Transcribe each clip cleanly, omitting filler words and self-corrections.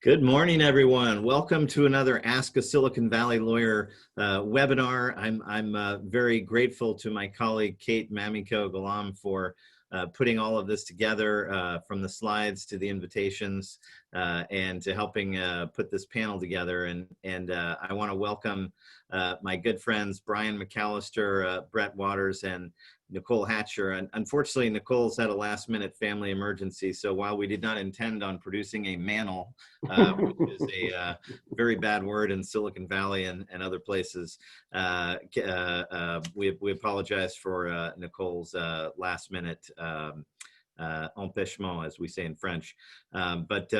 Good morning, everyone. Welcome to another Ask a Silicon Valley Lawyer webinar. I'm very grateful to my colleague Kate Mamiko-Galam for putting all of this together, from the slides to the invitations, and to helping put this panel together. And I want to welcome my good friends Brian McAllister, Bret Waters, and Nicole Hatcher. And unfortunately, Nicole's had a last-minute family emergency, so while we did not intend on producing a manel, which is a very bad word in Silicon Valley and other places, we apologize for Nicole's last-minute empêchement, as we say in French. But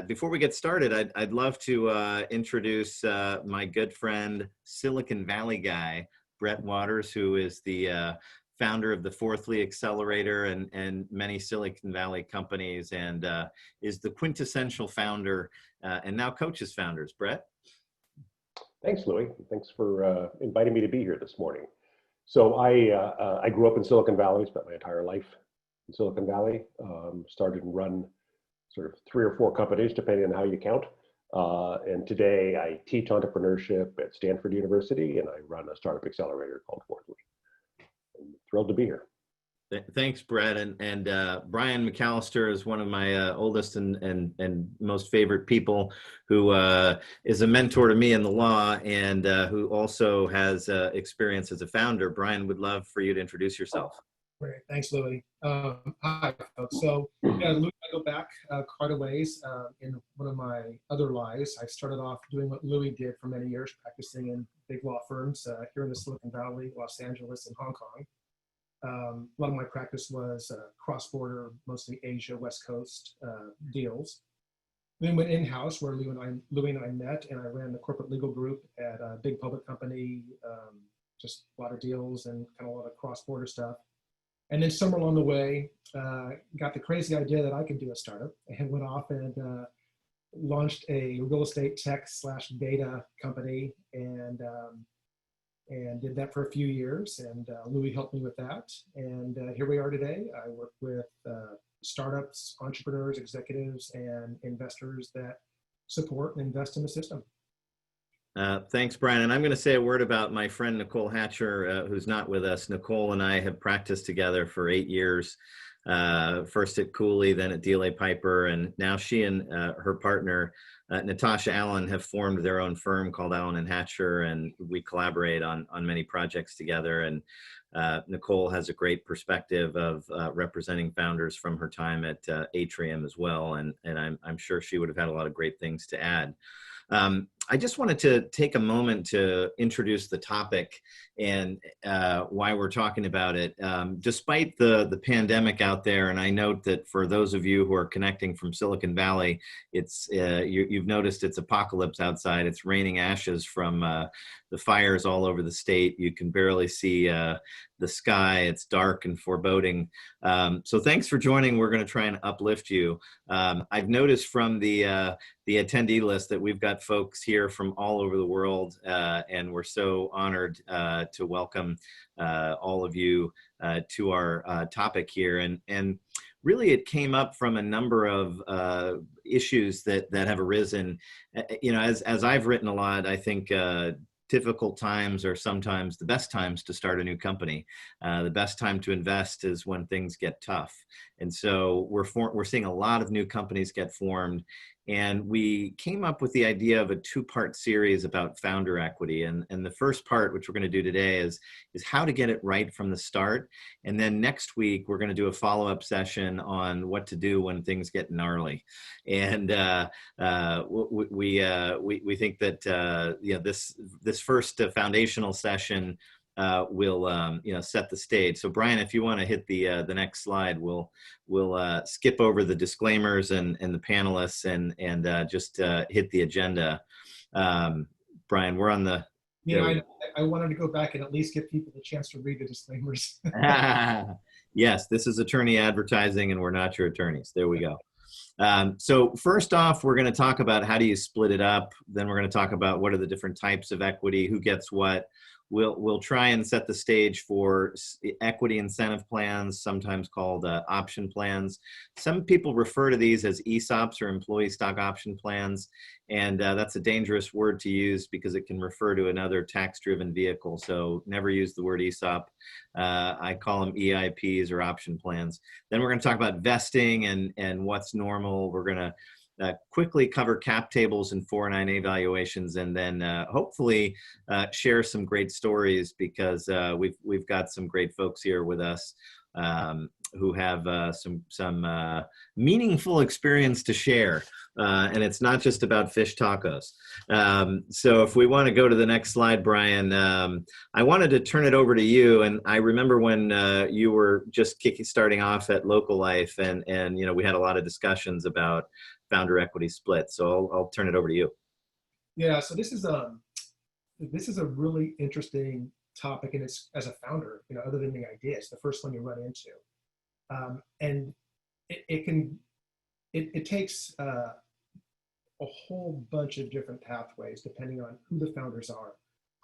before we get started, I'd love to introduce my good friend, Silicon Valley guy, Bret Waters, who is the founder of the Fourth Lee Accelerator and many Silicon Valley companies, and is the quintessential founder and now coaches founders. Bret? Thanks, Louis. Thanks for inviting me to be here this morning. So I grew up in Silicon Valley, spent my entire life in Silicon Valley, started and run sort of 3 or 4 companies, depending on how you count. And today I teach entrepreneurship at Stanford University, and I run a startup accelerator called Fourth Lee. I'm thrilled to be here. Thanks, Bret. And Brian McAllister is one of my oldest and most favorite people, who is a mentor to me in the law, and who also has experience as a founder. Brian, would love for you to introduce yourself. Great. Thanks, Louis. Hi, folks. So, yeah, Louis, I go back quite a ways. In one of my other lives, I started off doing what Louis did for many years, practicing in big law firms here in the Silicon Valley, Los Angeles, and Hong Kong. A lot of my practice was cross-border, mostly Asia, West Coast deals. Then went in-house, where Louis and I met, and I ran the corporate legal group at a big public company, just a lot of deals and kind of a lot of cross-border stuff. And then somewhere along the way, got the crazy idea that I could do a startup, and went off and launched a real estate tech / data company, and did that for a few years. And Louis helped me with that. And here we are today. I work with startups, entrepreneurs, executives, and investors that support and invest in the system. Thanks, Brian. And I'm going to say a word about my friend Nicole Hatcher, who's not with us. Nicole and I have practiced together for 8 years, first at Cooley, then at DLA Piper, and now she and her partner, Natasha Allen, have formed their own firm called Allen & Hatcher, and we collaborate on many projects together. And Nicole has a great perspective of representing founders from her time at Atrium as well, and I'm sure she would have had a lot of great things to add. I just wanted to take a moment to introduce the topic and why we're talking about it. Despite the pandemic out there, and I note that for those of you who are connecting from Silicon Valley, it's you've noticed it's apocalypse outside. It's raining ashes from the fires all over the state. You can barely see the sky. It's dark and foreboding. So thanks for joining. We're going to try and uplift you. I've noticed from the attendee list that we've got folks here from all over the world, and we're so honored to welcome all of you to our topic here. And really, it came up from a number of issues that have arisen. You know, as I've written a lot, I think difficult times are sometimes the best times to start a new company. The best time to invest is when things get tough. And so we're seeing a lot of new companies get formed. And we came up with the idea of a 2-part series about founder equity. And the first part, which we're going to do today, is how to get it right from the start. And then next week, we're going to do a follow-up session on what to do when things get gnarly. And we think that this first foundational session will set the stage. So Brian, if you want to hit the next slide, we'll skip over the disclaimers and the panelists and just hit the agenda. Brian, we're on the. I wanted to go back and at least give people the chance to read the disclaimers. Yes, this is attorney advertising, and we're not your attorneys. There we go. So first off, we're going to talk about how do you split it up. Then we're going to talk about what are the different types of equity, who gets what we'll try and set the stage for equity incentive plans, sometimes called option plans. Some people refer to these as ESOPs or employee stock option plans, and that's a dangerous word to use because it can refer to another tax-driven vehicle. So never use the word ESOP. I call them EIPs or option plans. Then we're going to talk about vesting and what's normal. We're going to quickly cover cap tables and 409A valuations, and then hopefully share some great stories because we've got some great folks here with us who have some meaningful experience to share. And it's not just about fish tacos. So if we want to go to the next slide, Brian, I wanted to turn it over to you. And I remember when you were just starting off at Local Life, and you know, we had a lot of discussions about founder equity split. So I'll turn it over to you. Yeah, so this is a really interesting topic, and it's, as a founder, you know, other than the idea, it's the first one you run into, and it takes a whole bunch of different pathways depending on who the founders are.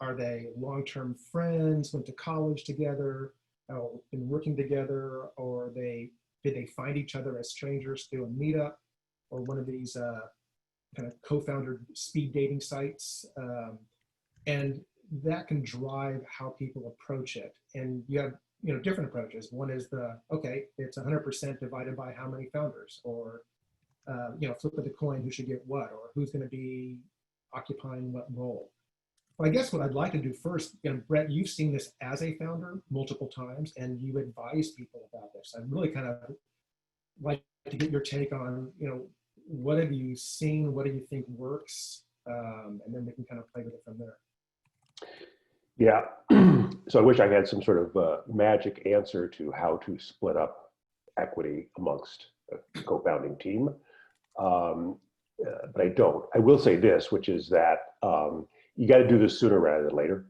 Are they long-term friends, went to college together, been working together, or did they find each other as strangers through a meetup, or one of these kind of co-founder speed dating sites, and that can drive how people approach it. And you have, you know, different approaches. One is okay, it's 100% divided by how many founders, or you know, flip of the coin, who should get what, or who's going to be occupying what role. Well, I guess what I'd like to do first, you know, Bret, you've seen this as a founder multiple times, and you advise people about this. I'd really kind of like to get your take on, you know, what have you seen? What do you think works? And then we can kind of play with it from there. Yeah. So I wish I had some sort of magic answer to how to split up equity amongst a co-founding team. But I don't. I will say this, which is that you got to do this sooner rather than later.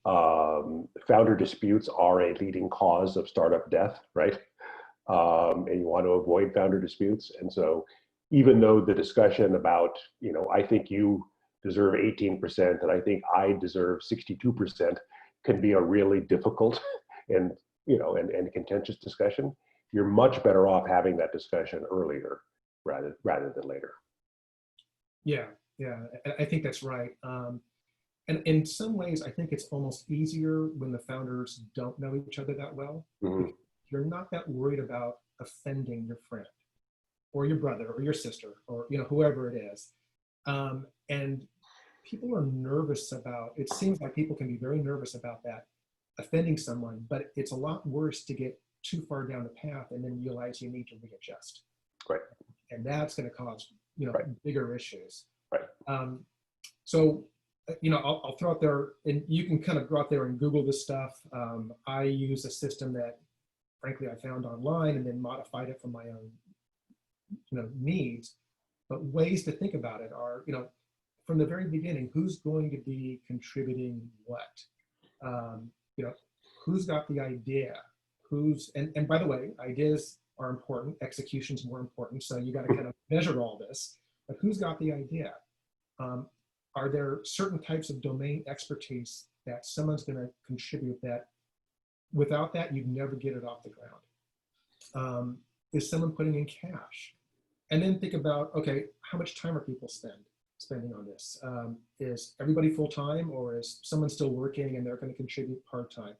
Founder disputes are a leading cause of startup death, right? And you want to avoid founder disputes. And so even though the discussion about, you know, I think you deserve 18% and I think I deserve 62% can be a really difficult and, you know, and contentious discussion, you're much better off having that discussion earlier rather than later. Yeah, I think that's right. And in some ways, I think it's almost easier when the founders don't know each other that well. Mm-hmm. You're not that worried about offending your friend or your brother or your sister or, you know, whoever it is. And people are nervous about, it seems like people can be very nervous about that, offending someone, but it's a lot worse to get too far down the path and then realize you need to readjust. Right. And that's going to cause, you know, right. bigger issues. Right. So, you know, I'll throw out there, and you can kind of go out there and Google this stuff. I use a system that, frankly, I found online and then modified it for my own, you know, needs. But ways to think about it are, you know, from the very beginning, who's going to be contributing what? You know, who's got the idea? And by the way, ideas are important, execution's more important. So you got to kind of measure all this. But who's got the idea? Are there certain types of domain expertise that someone's going to contribute that without that, you'd never get it off the ground? Is someone putting in cash? And then think about, okay, how much time are people spending on this? Is everybody full-time, or is someone still working and they're going to contribute part-time?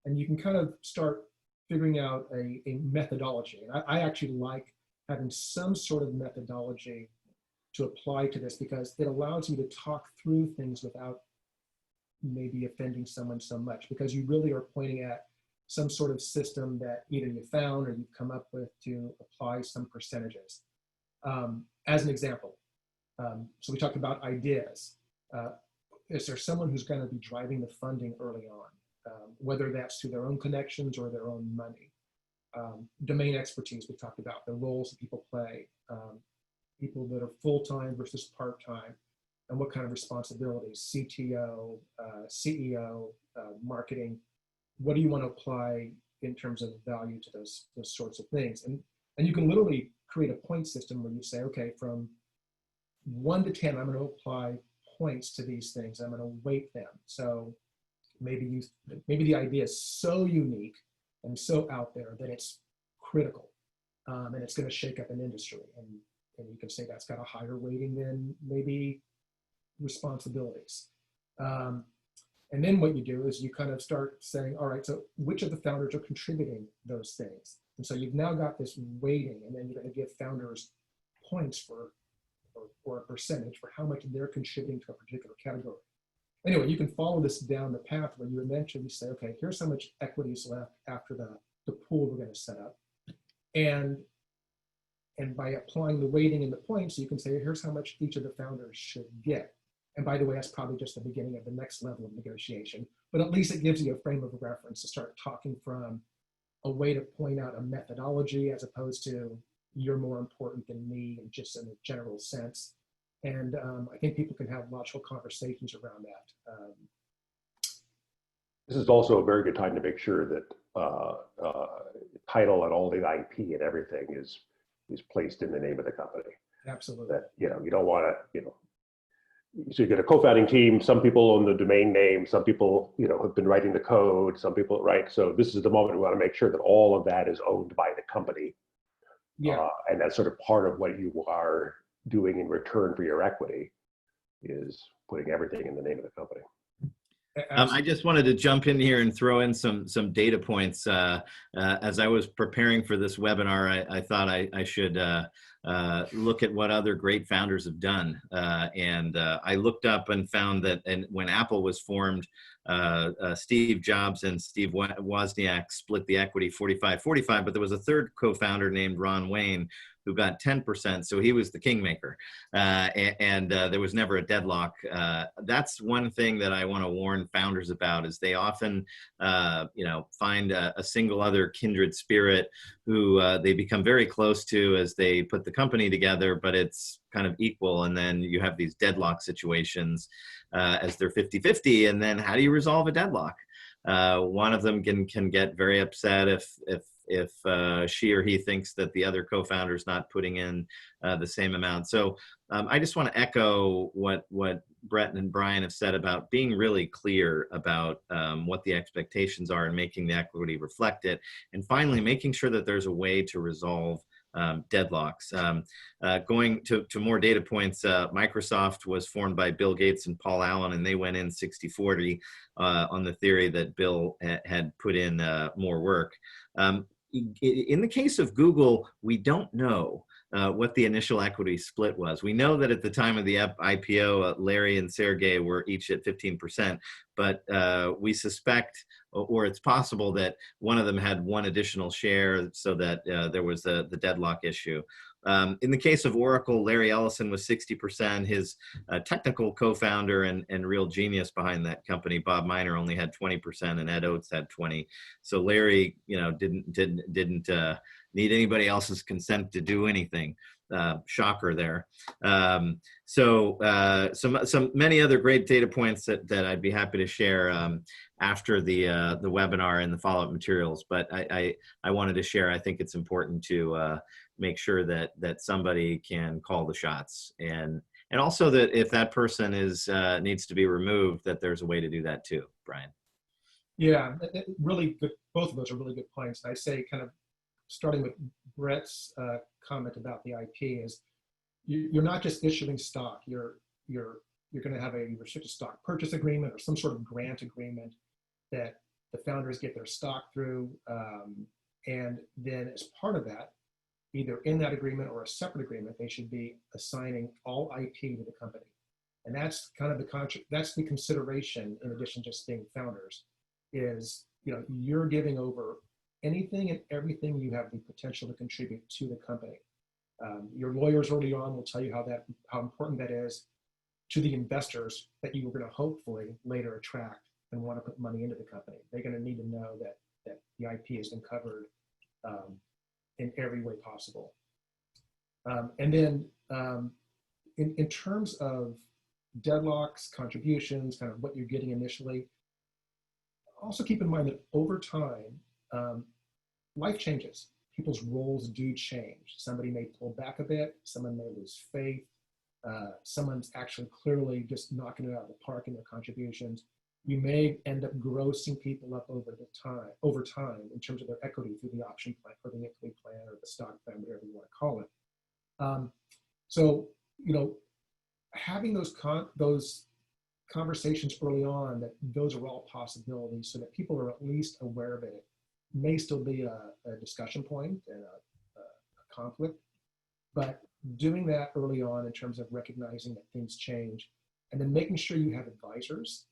And you can kind of start figuring out a methodology. And I actually like having some sort of methodology to apply to this, because it allows you to talk through things without maybe offending someone so much, because you really are pointing at some sort of system that either you found or you've come up with to apply some percentages. As an example, so we talked about ideas. Is there someone who's going to be driving the funding early on, whether that's through their own connections or their own money? Domain expertise, we talked about the roles that people play. People that are full-time versus part-time, and what kind of responsibilities, CTO, CEO, marketing, what do you want to apply in terms of value to those sorts of things? And you can literally create a point system where you say, okay, from 1 to 10, I'm going to apply points to these things. I'm going to weight them. So maybe the idea is so unique and so out there that it's critical, and it's going to shake up an industry. And you can say that's got a higher weighting than maybe responsibilities. And then what you do is you kind of start saying, all right, so which of the founders are contributing those things? And so you've now got this weighting, and then you're going to give founders points for, or a percentage for how much they're contributing to a particular category. Anyway, you can follow this down the path where you eventually say, okay, here's how much equity is left after the pool we're going to set up. And by applying the weighting and the points, you can say, here's how much each of the founders should get. And by the way, that's probably just the beginning of the next level of negotiation, but at least it gives you a frame of reference to start talking from a way to point out a methodology as opposed to you're more important than me, and just in a general sense. And I think people can have logical conversations around that. This is also a very good time to make sure that title and all the IP and everything is placed in the name of the company. Absolutely. That, you don't want to, so you get a co-founding team, some people own the domain name, some people, have been writing the code, some people, right? So this is the moment we want to make sure that all of that is owned by the company. Yeah. And that's sort of part of what you are doing in return for your equity, is putting everything in the name of the company. I just wanted to jump in here and throw in some data points. As I was preparing for this webinar, I thought I should look at what other great founders have done. And I looked up and found that when Apple was formed, Steve Jobs and Steve Wozniak split the equity 45-45, but there was a third co-founder named Ron Wayne who got 10%. So he was the kingmaker, and there was never a deadlock. That's one thing that I want to warn founders about, is they often, find a single other kindred spirit who they become very close to as they put the company together, but it's kind of equal. And then you have these deadlock situations as they're 50-50. And then how do you resolve a deadlock? One of them can get very upset if she or he thinks that the other co-founder is not putting in the same amount. So I just want to echo what Bret and Brian have said about being really clear about what the expectations are and making the equity reflect it. And finally, making sure that there's a way to resolve deadlocks. Going to more data points, Microsoft was formed by Bill Gates and Paul Allen, and they went in 60-40 on the theory that Bill had put in more work. In the case of Google, we don't know what the initial equity split was. We know that at the time of the IPO, Larry and Sergey were each at 15%, but we suspect, or it's possible, that one of them had one additional share, so that there was the deadlock issue. In the case of Oracle, Larry Ellison was 60%. His technical co-founder and real genius behind that company, Bob Miner, only had 20%, and Ed Oates had 20%. So Larry, didn't need anybody else's consent to do anything. Shocker there. So many other great data points that I'd be happy to share after the webinar and the follow-up materials. But I wanted to share. I think it's important to make sure that somebody can call the shots, and also that if that person needs to be removed, that there's a way to do that too. Brian. Yeah, really good. Both of those are really good points. I say, kind of starting with Bret's comment about the IP, is you're not just issuing stock. You're going to have a restricted stock purchase agreement or some sort of grant agreement that the founders get their stock through, and then as part of that, either in that agreement or a separate agreement, they should be assigning all IP to the company. And that's kind of that's the consideration, in addition to just being founders, is you're giving over anything and everything you have the potential to contribute to the company. Your lawyers early on will tell you how important that is to the investors that you are going to hopefully later attract and want to put money into the company. They're going to need to know that the IP has been covered in every way possible. And then in terms of deadlocks, contributions, kind of what you're getting initially, also keep in mind that over time, life changes. People's roles do change. Somebody may pull back a bit, someone may lose faith, someone's actually clearly just knocking it out of the park in their contributions. you may end up grossing people up over time in terms of their equity through the option plan or the equity plan or the stock plan, whatever you want to call it. So, you know, having those conversations early on, that those are all possibilities, so that people are at least aware of it. It may still be a discussion point and a conflict, but doing that early on in terms of recognizing that things change, and then making sure you have advisors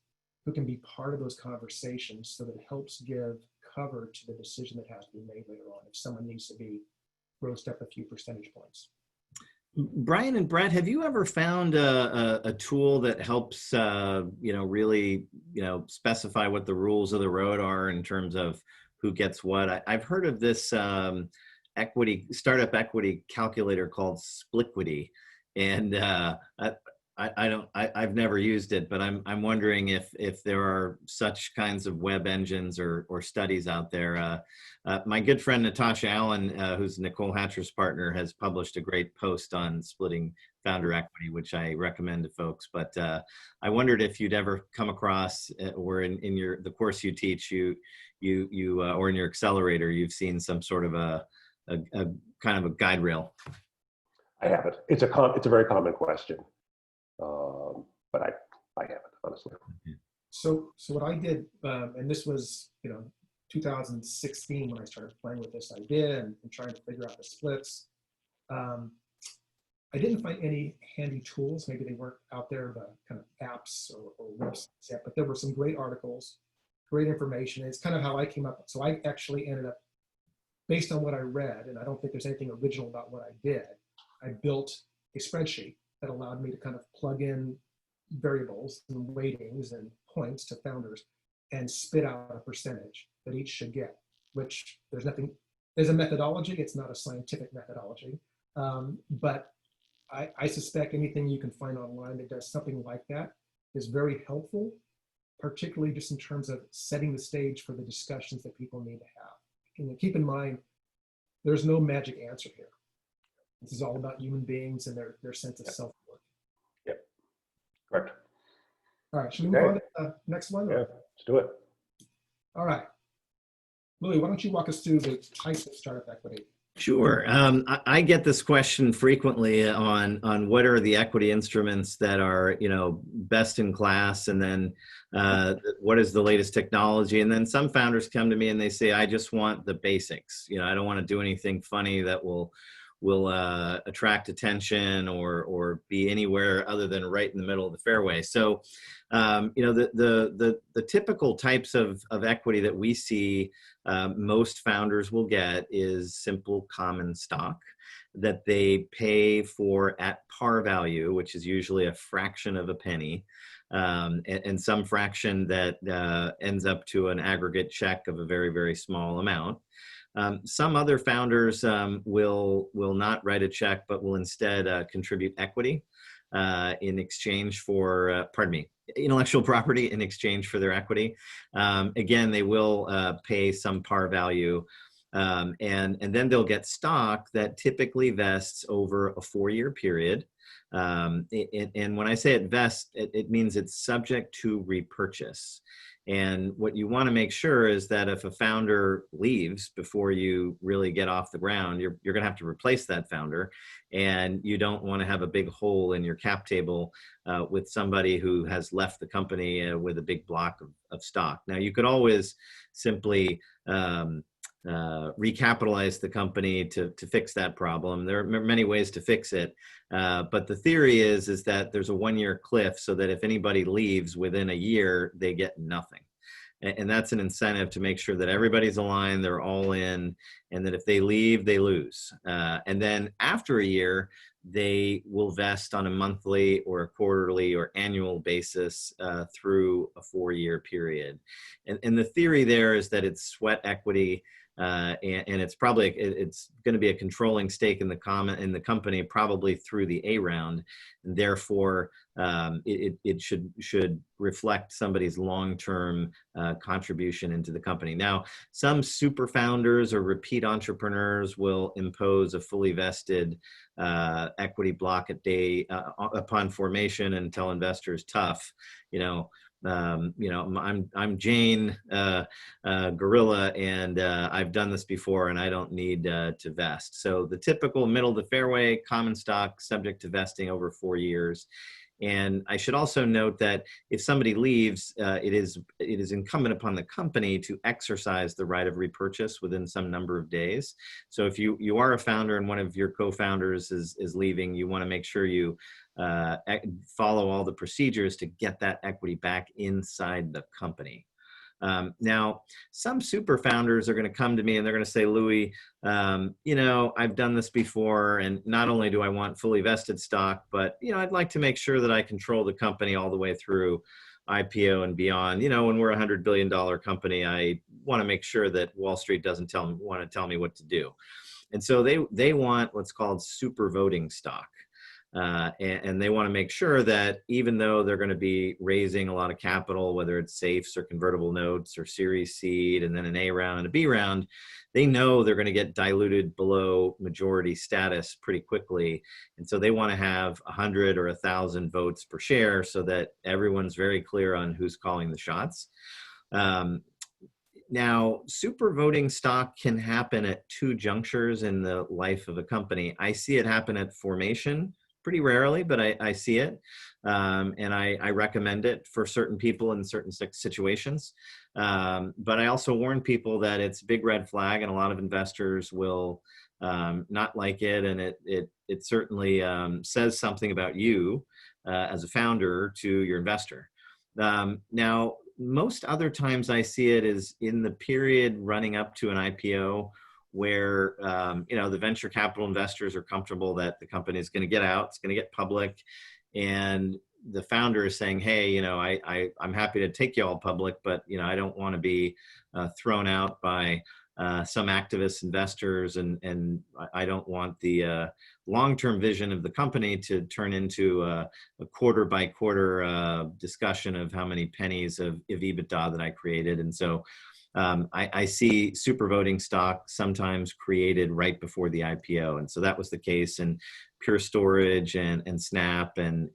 who can be part of those conversations, so that it helps give cover to the decision that has to be made later on if someone needs to be grossed up a few percentage points. Brian and Bret, have you ever found a tool that helps, you know, really, you know, specify what the rules of the road are in terms of who gets what? I've heard of this startup equity calculator called Spliquity, and I've never used it, but I'm wondering if there are such kinds of web engines or studies out there. My good friend Natasha Allen, who's Nicole Hatcher's partner, has published a great post on splitting founder equity, which I recommend to folks. But I wondered if you'd ever come across, or in the course you teach, or in your accelerator, you've seen some sort of a kind of a guide rail. I haven't. It's a very common question. But I haven't, honestly. So what I did, and this was, you know, 2016 when I started playing with this idea and trying to figure out the splits. I didn't find any handy tools. Maybe they weren't out there, the kind of apps or websites yet, but there were some great articles, great information. It's kind of how I came up. So I actually ended up, based on what I read, and I don't think there's anything original about what I did, I built a spreadsheet that allowed me to kind of plug in variables and weightings and points to founders and spit out a percentage that each should get, which there's a methodology. It's not a scientific methodology, but I suspect anything you can find online that does something like that is very helpful, particularly just in terms of setting the stage for the discussions that people need to have. And keep in mind, there's no magic answer here. This is all about human beings and their sense of self-worth. Yep, correct. All right, should we move on to the next one? Yeah, let's do it. All right. Louis, why don't you walk us through the types of startup equity? Sure. I get this question frequently on what are the equity instruments that are, you know, best in class, and then what is the latest technology. And then some founders come to me and they say, I just want the basics. You know, I don't want to do anything funny that will attract attention or be anywhere other than right in the middle of the fairway. So, you know, the typical types of equity that we see most founders will get is simple common stock that they pay for at par value, which is usually a fraction of a penny, and some fraction that ends up to an aggregate check of a very, very small amount. Some other founders will not write a check, but will instead contribute equity in exchange for, intellectual property in exchange for their equity. Again, they will pay some par value, and then they'll get stock that typically vests over a 4-year period. And when I say it vests, it means it's subject to repurchase. And what you want to make sure is that if a founder leaves before you really get off the ground, you're going to have to replace that founder. And you don't want to have a big hole in your cap table with somebody who has left the company with a big block of stock. Now, you could always simply recapitalize the company to fix that problem. There are many ways to fix it. But the theory is that there's a 1-year cliff, so that if anybody leaves within a year, they get nothing. And that's an incentive to make sure that everybody's aligned, they're all in, and that if they leave, they lose. And then after a year, they will vest on a monthly or a quarterly or annual basis through a 4-year period. And the theory there is that it's sweat equity. And it's going to be a controlling stake in the company probably through the A round, and therefore it should reflect somebody's long-term contribution into the company. Now, some super founders or repeat entrepreneurs will impose a fully vested equity block at day upon formation and tell investors, tough, you know, I'm Jane Gorilla, and I've done this before, and I don't need to vest. So the typical middle of the fairway, common stock, subject to vesting over 4 years. And I should also note that if somebody leaves, it is incumbent upon the company to exercise the right of repurchase within some number of days. So if you are a founder and one of your co-founders is leaving, you want to make sure you follow all the procedures to get that equity back inside the company. Now, some super founders are going to come to me and they're going to say, Louis, I've done this before, and not only do I want fully vested stock, but, I'd like to make sure that I control the company all the way through IPO and beyond. When we're a $100 billion company, I want to make sure that Wall Street doesn't want to tell me what to do. And so they want what's called super voting stock. And they want to make sure that even though they're going to be raising a lot of capital, whether it's safes or convertible notes or Series Seed, and then an A round and a B round, they know they're going to get diluted below majority status pretty quickly. And so they want to have 100 or 1,000 votes per share so that everyone's very clear on who's calling the shots. Now, super voting stock can happen at 2 junctures in the life of a company. I see it happen at formation pretty rarely, but I see it, and I recommend it for certain people in certain situations. But I also warn people that it's a big red flag, and a lot of investors will not like it, and it certainly says something about you as a founder to your investor. Now, most other times I see it is in the period running up to an IPO, where the venture capital investors are comfortable that the company is going to get out, it's going to get public, and the founder is saying, hey, I'm happy to take you all public, but I don't want to be thrown out by some activist investors, and I don't want the long-term vision of the company to turn into a quarter by quarter discussion of how many pennies of EBITDA that I created. And so I see super voting stock sometimes created right before the IPO. And so that was the case in Pure Storage and Snap and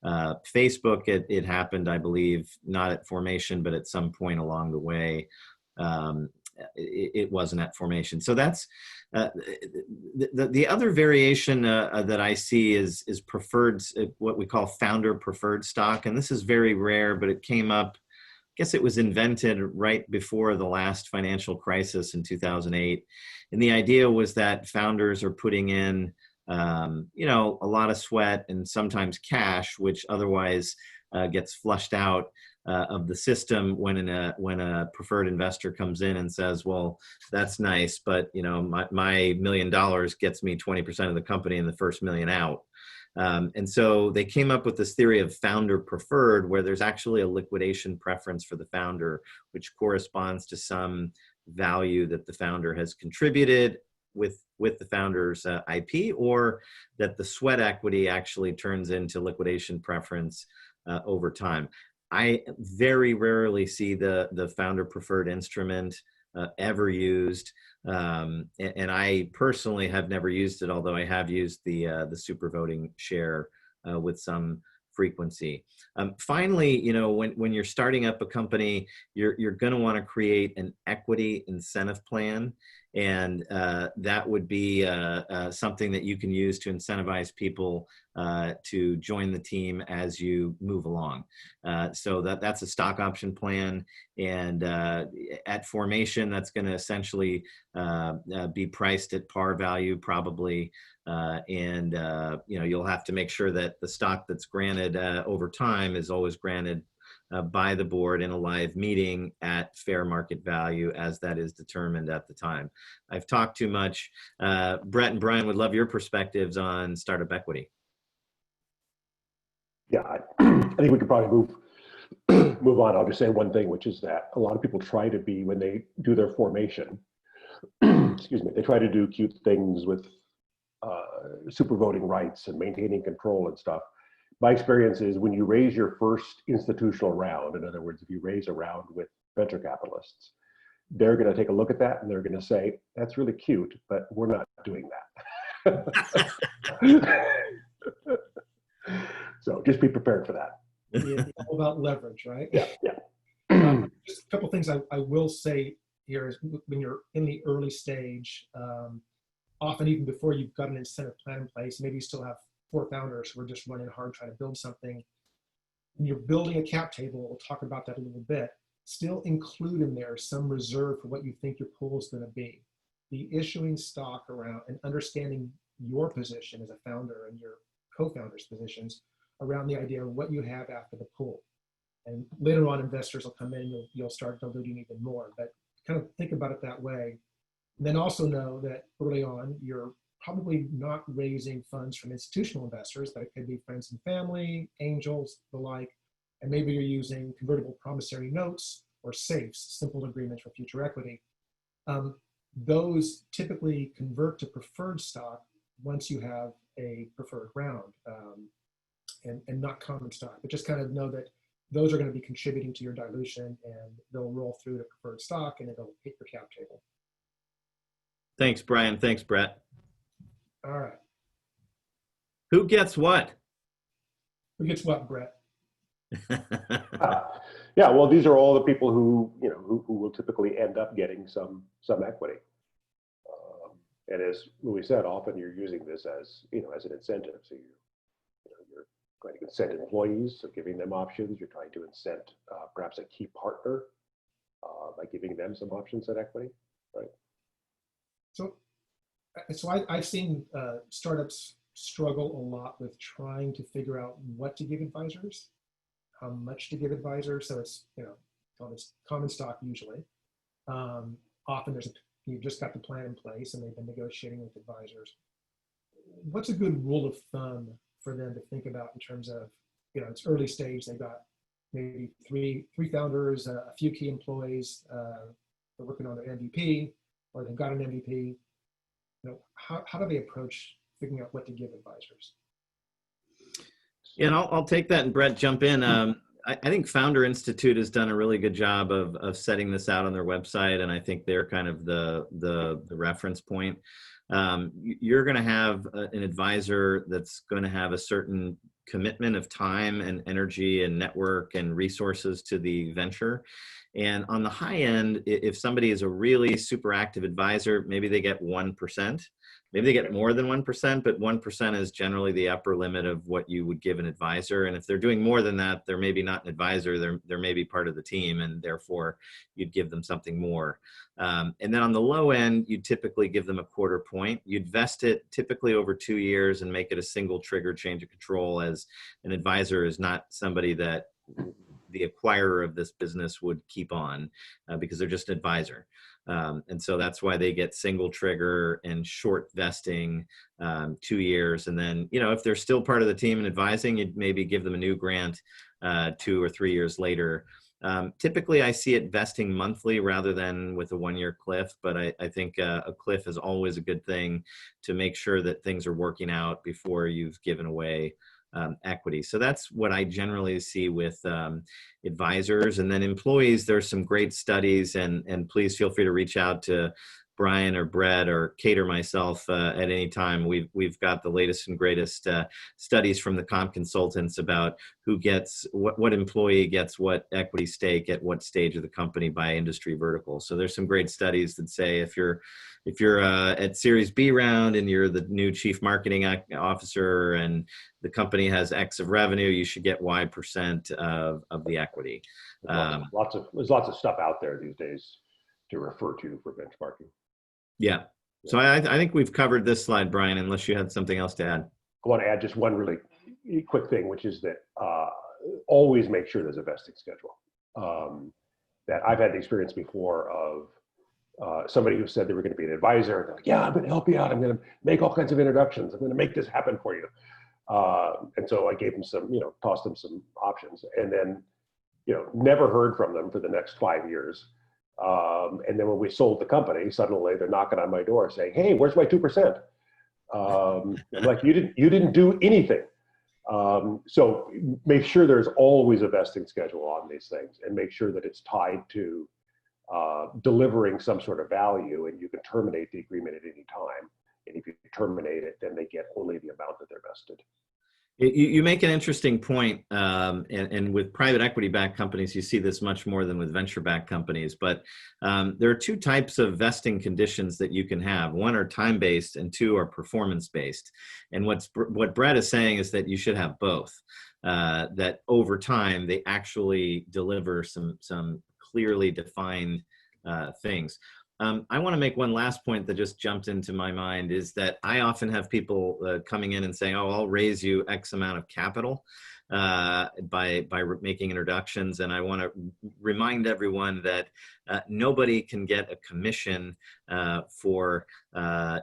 Facebook. It happened, I believe, not at formation, but at some point along the way. It wasn't at formation. So that's the other variation that I see is preferred, what we call founder preferred stock. And this is very rare, but it came up, I guess it was invented right before the last financial crisis in 2008. And the idea was that founders are putting in, a lot of sweat and sometimes cash, which otherwise gets flushed out of the system when a preferred investor comes in and says, well, that's nice, but my $1 million gets me 20% of the company and the first $1 million out. And so they came up with this theory of founder preferred, where there's actually a liquidation preference for the founder, which corresponds to some value that the founder has contributed with the founder's IP, or that the sweat equity actually turns into liquidation preference over time. I very rarely see the founder preferred instrument ever used. And I personally have never used it, although I have used the super voting share with some frequency. Finally, when you're starting up a company, you're going to want to create an equity incentive plan. And that would be something that you can use to incentivize people to join the team as you move along. So that's a stock option plan. And at formation, that's going to essentially be priced at par value probably. And you'll have to make sure that the stock that's granted over time is always granted by the board in a live meeting at fair market value as that is determined at the time. I've talked too much. Bret and Brian would love your perspectives on startup equity. Yeah, I think we could probably move on. I'll just say one thing, which is that a lot of people try to be, when they do their formation, excuse me, they try to do cute things with super voting rights and maintaining control and stuff. My experience is when you raise your first institutional round, in other words, if you raise a round with venture capitalists, they're going to take a look at that and they're going to say, that's really cute, but we're not doing that. So just be prepared for that. It's all about leverage, right? Yeah, yeah. Just a couple things I will say here is when you're in the early stage, often even before you've got an incentive plan in place, maybe you still have 4 founders who are just running hard trying to build something. When you're building a cap table, we'll talk about that a little bit, still include in there some reserve for what you think your pool is going to be. The issuing stock around and understanding your position as a founder and your co-founders' positions around the idea of what you have after the pool. And later on, investors will come in, you'll start diluting even more, but kind of think about it that way. And then also know that early on, you're probably not raising funds from institutional investors, but it could be friends and family, angels, the like, and maybe you're using convertible promissory notes or safes, simple agreements for future equity. Those typically convert to preferred stock once you have a preferred round, and not common stock, but just kind of know that those are going to be contributing to your dilution, and they'll roll through to preferred stock and it'll hit your cap table. Thanks, Brian. Thanks, Bret. All right. Who gets what? Who gets what, Bret? Yeah, well, these are all the people who, who will typically end up getting some equity. And as Louis said, often you're using this as, as an incentive. So you're trying to incent employees, so giving them options. You're trying to incent perhaps a key partner by giving them some options at equity, right? So I've seen startups struggle a lot with trying to figure out what to give advisors, how much to give advisors. So it's, it's common stock usually. Often you've just got the plan in place and they've been negotiating with advisors. What's a good rule of thumb for them to think about in terms of, it's early stage, they've got maybe three founders, a few key employees, they're working on their MVP, or they've got an MVP. How do they approach figuring out what to give advisors? Yeah, and I'll take that, and Bret, jump in. I think Founder Institute has done a really good job of setting this out on their website, and I think they're kind of the reference point. You're going to have an advisor that's going to have a certain commitment of time and energy and network and resources to the venture. And on the high end, if somebody is a really super active advisor, maybe they get 1%. Maybe they get more than 1%, but 1% is generally the upper limit of what you would give an advisor. And if they're doing more than that, they're maybe not an advisor, they're maybe part of the team, and therefore you'd give them something more. And then on the low end, you'd typically give them a 1/4 point. You'd vest it typically over 2 years and make it a single trigger change of control, as an advisor is not somebody that the acquirer of this business would keep on because they're just an advisor. And so that's why they get single trigger and short vesting, 2 years. And then, if they're still part of the team and advising, you'd maybe give them a new grant 2 or 3 years later. Typically, I see it vesting monthly rather than with a 1-year cliff, but I think a cliff is always a good thing to make sure that things are working out before you've given away equity. So that's what I generally see with advisors. And then employees, there's some great studies, and please feel free to reach out to Brian or Bret or Kate or myself at any time. We've got the latest and greatest studies from the comp consultants about who gets what employee gets what equity stake at what stage of the company by industry vertical. So there's some great studies that say if you're at Series B round and you're the new chief marketing officer and the company has X of revenue, you should get Y% of the equity. There's lots of stuff out there these days to refer to for benchmarking. Yeah. So I think we've covered this slide, Brian, unless you had something else to add. I want to add just one really quick thing, which is that always make sure there's a vesting schedule. That I've had the experience before of somebody who said they were going to be an advisor, and they're like, yeah, I'm going to help you out. I'm going to make all kinds of introductions. I'm going to make this happen for you. And so I gave them some, tossed them some options, and then, never heard from them for the next 5 years. And then when we sold the company, suddenly they're knocking on my door saying, hey, where's my 2%? I'm like, you didn't do anything. So make sure there's always a vesting schedule on these things, and make sure that it's tied to delivering some sort of value, and you can terminate the agreement at any time. And if you terminate it, then they get only the amount that they're vested. You make an interesting point, and with private equity-backed companies, you see this much more than with venture-backed companies. But there are two types of vesting conditions that you can have. One are time-based, and two are performance-based. And what Bret is saying is that you should have both. That over time they actually deliver some clearly defined things. I want to make one last point that just jumped into my mind is that I often have people coming in and saying, oh, I'll raise you X amount of capital by making introductions. And I want to remind everyone that nobody can get a commission for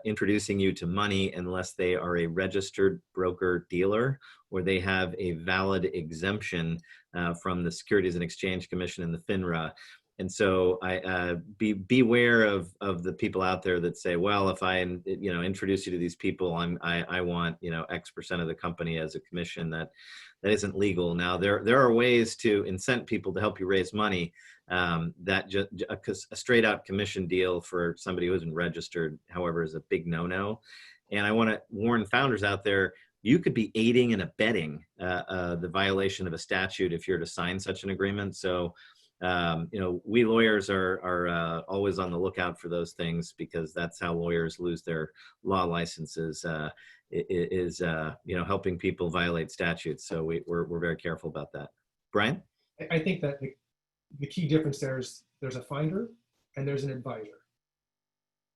introducing you to money unless they are a registered broker dealer or they have a valid exemption from the Securities and Exchange Commission and the FINRA. And so beware of the people out there that say, well, if I introduce you to these people, I want X% of the company as a commission. That isn't legal. Now there are ways to incent people to help you raise money. That just a straight out commission deal for somebody who isn't registered, however, is a big no-no. And I want to warn founders out there. You could be aiding and abetting the violation of a statute if you're to sign such an agreement. So. We lawyers are always on the lookout for those things because that's how lawyers lose their law licenses. Helping people violate statutes. So we're very careful about that. Brian? I think that the key difference there's a finder and there's an advisor.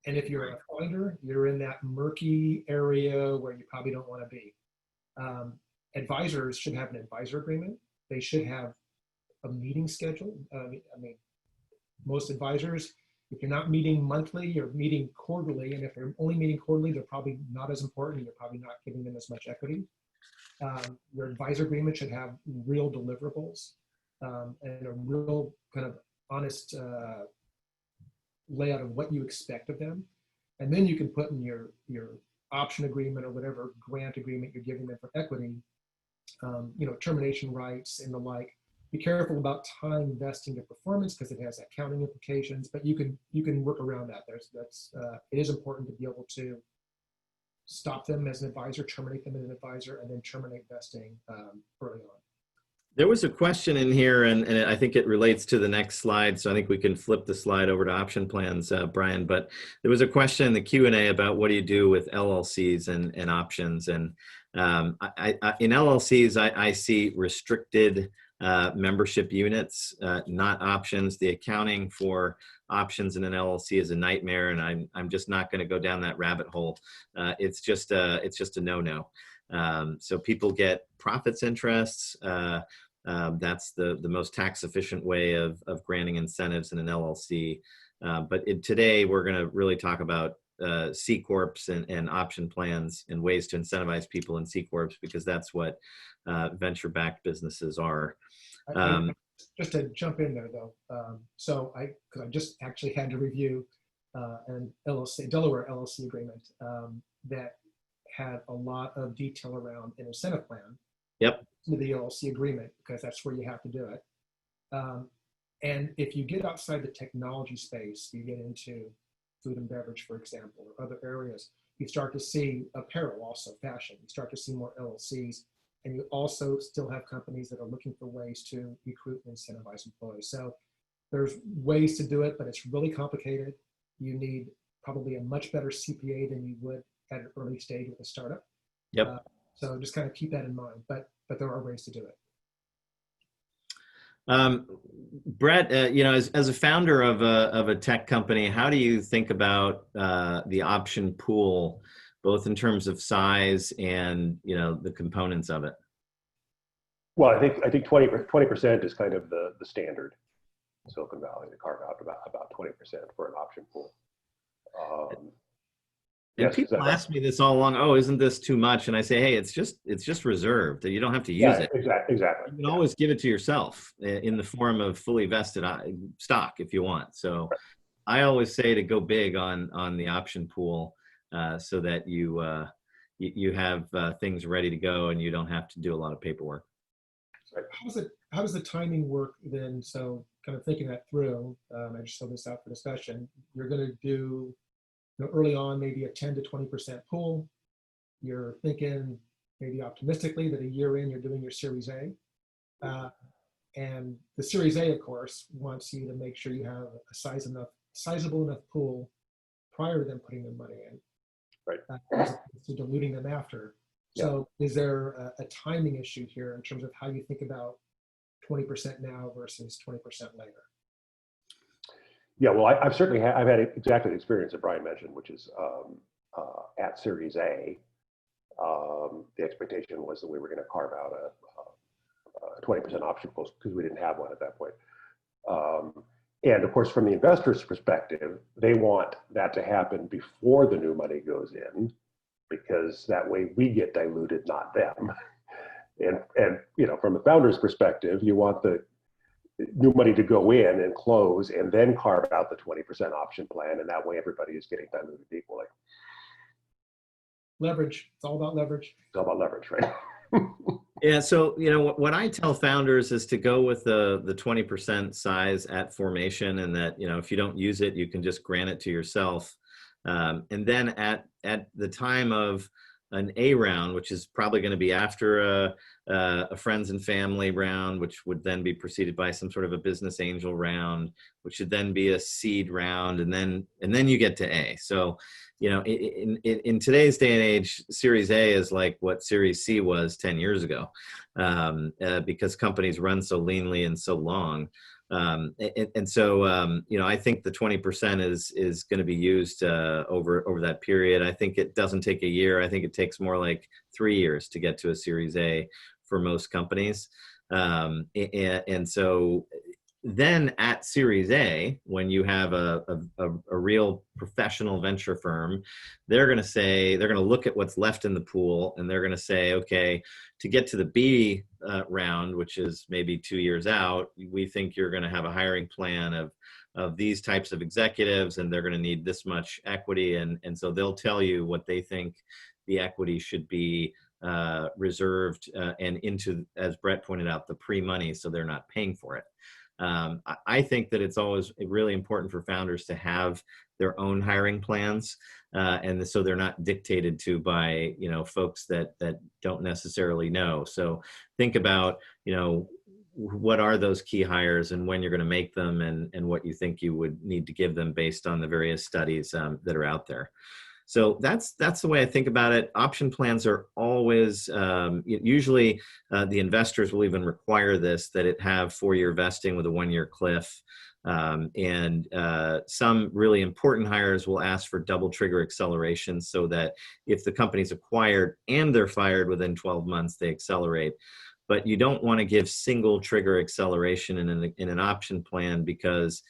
And if you're a finder, you're in that murky area where you probably don't want to be. Advisors should have an advisor agreement. They should have a meeting schedule. Most advisors, if you're not meeting monthly, you're meeting quarterly. And if they're only meeting quarterly, they're probably not as important. You're probably not giving them as much equity. Your advisor agreement should have real deliverables and a real kind of honest layout of what you expect of them. And then you can put in your option agreement or whatever grant agreement you're giving them for equity, termination rights and the like. Be careful about time vesting to performance because it has accounting implications, but you can work around that. It is important to be able to stop them as an advisor, terminate them as an advisor, and then terminate vesting early on. There was a question in here, and I think it relates to the next slide, so I think we can flip the slide over to option plans, Brian. But there was a question in the Q&A about what do you do with LLCs and options. And in LLCs, I see restricted membership units, not options. The accounting for options in an LLC is a nightmare, and I'm just not going to go down that rabbit hole. It's just a no-no. So people get profits interests. That's the most tax efficient way of granting incentives in an LLC. But today we're going to really talk about C Corps and option plans and ways to incentivize people in C Corps because that's what venture-backed businesses are. Just to jump in there though, because I just actually had to review an LLC, Delaware LLC agreement that had a lot of detail around an incentive plan. Yep. To the LLC agreement because that's where you have to do it. And if you get outside the technology space, you get into food and beverage, for example, or other areas, you start to see apparel, also fashion. You start to see more LLCs. And you also still have companies that are looking for ways to recruit and incentivize employees. So there's ways to do it, but it's really complicated. You need probably a much better CPA than you would at an early stage with a startup. Yep. So just kind of keep that in mind, but there are ways to do it. Bret, as a founder of a tech company, how do you think about the option pool, both in terms of size and the components of it? Well, I think 20% is kind of the standard in Silicon Valley. They carve out about 20% for an option pool. And people ask me this all along. Oh, isn't this too much? And I say, hey, it's just reserved. You don't have to use it. Exactly. You can always give it to yourself in the form of fully vested stock if you want. So I always say to go big on the option pool so that you have things ready to go and you don't have to do a lot of paperwork. How does the timing work then? So kind of thinking that through, I just throw this out for discussion. You're going to do early on, maybe a 10 to 20% pool. You're thinking, maybe optimistically that a year in, you're doing your Series A. And the Series A, of course, wants you to make sure you have a sizable enough pool prior to them putting their money in, Right. As opposed to diluting them after. So is there a timing issue here in terms of how you think about 20% now versus 20% later? Yeah, well, I've certainly I've had exactly the experience that Brian mentioned, which is at Series A, the expectation was that we were going to carve out a 20% option pool because we didn't have one at that point. And of course, from the investor's perspective, they want that to happen before the new money goes in, because that way we get diluted, not them. And you know, from the founder's perspective, you want the new money to go in and close and then carve out the 20% option plan, and that way everybody is getting diluted equally. Leverage. It's all about leverage. It's all about leverage, right? Yeah, so you know what I tell founders is to go with the 20% size at formation, and that, you know, if you don't use it, you can just grant it to yourself. And then at the time of an A round, which is probably going to be after a friends and family round, which would then be preceded by some sort of a business angel round, which should then be a seed round, and then you get to A. So, you know, in today's day and age, Series A is like what Series C was 10 years ago, because companies run so leanly and so long. So, you know, I think the 20% is going to be used over that period. I think it doesn't take a year. I think it takes more like 3 years to get to a Series A for most companies. And so then at Series A, when you have a real professional venture firm, they're going to look at what's left in the pool, and they're going to say, okay, to get to the B round, which is maybe 2 years out, we think you're going to have a hiring plan of these types of executives, and they're going to need this much equity. And so they'll tell you what they think the equity should be reserved and into, as Bret pointed out, the pre-money, so they're not paying for it. I think that it's always really important for founders to have their own hiring plans, and so they're not dictated to by, you know, folks that don't necessarily know. So think about, you know, what are those key hires and when you're going to make them, and what you think you would need to give them based on the various studies that are out there. So that's the way I think about it. Option plans are always, usually the investors will even require this, that it have 4-year vesting with a 1-year cliff. And some really important hires will ask for double trigger acceleration, so that if the company's acquired and they're fired within 12 months, they accelerate. But you don't want to give single trigger acceleration in an option plan, because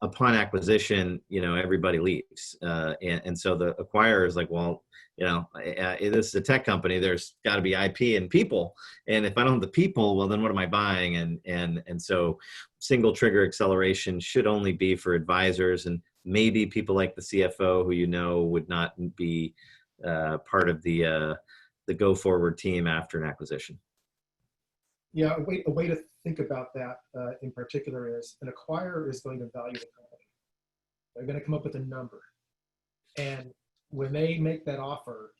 upon acquisition, you know, everybody leaves. And so the acquirer is like, well, you know, this is a tech company, there's got to be IP and people. And if I don't have the people, well, then what am I buying? And so single trigger acceleration should only be for advisors, and maybe people like the CFO, who, you know, would not be part of the go forward team after an acquisition. Yeah, a way to think about that in particular is an acquirer is going to value the company. They're going to come up with a number. And when they make that offer,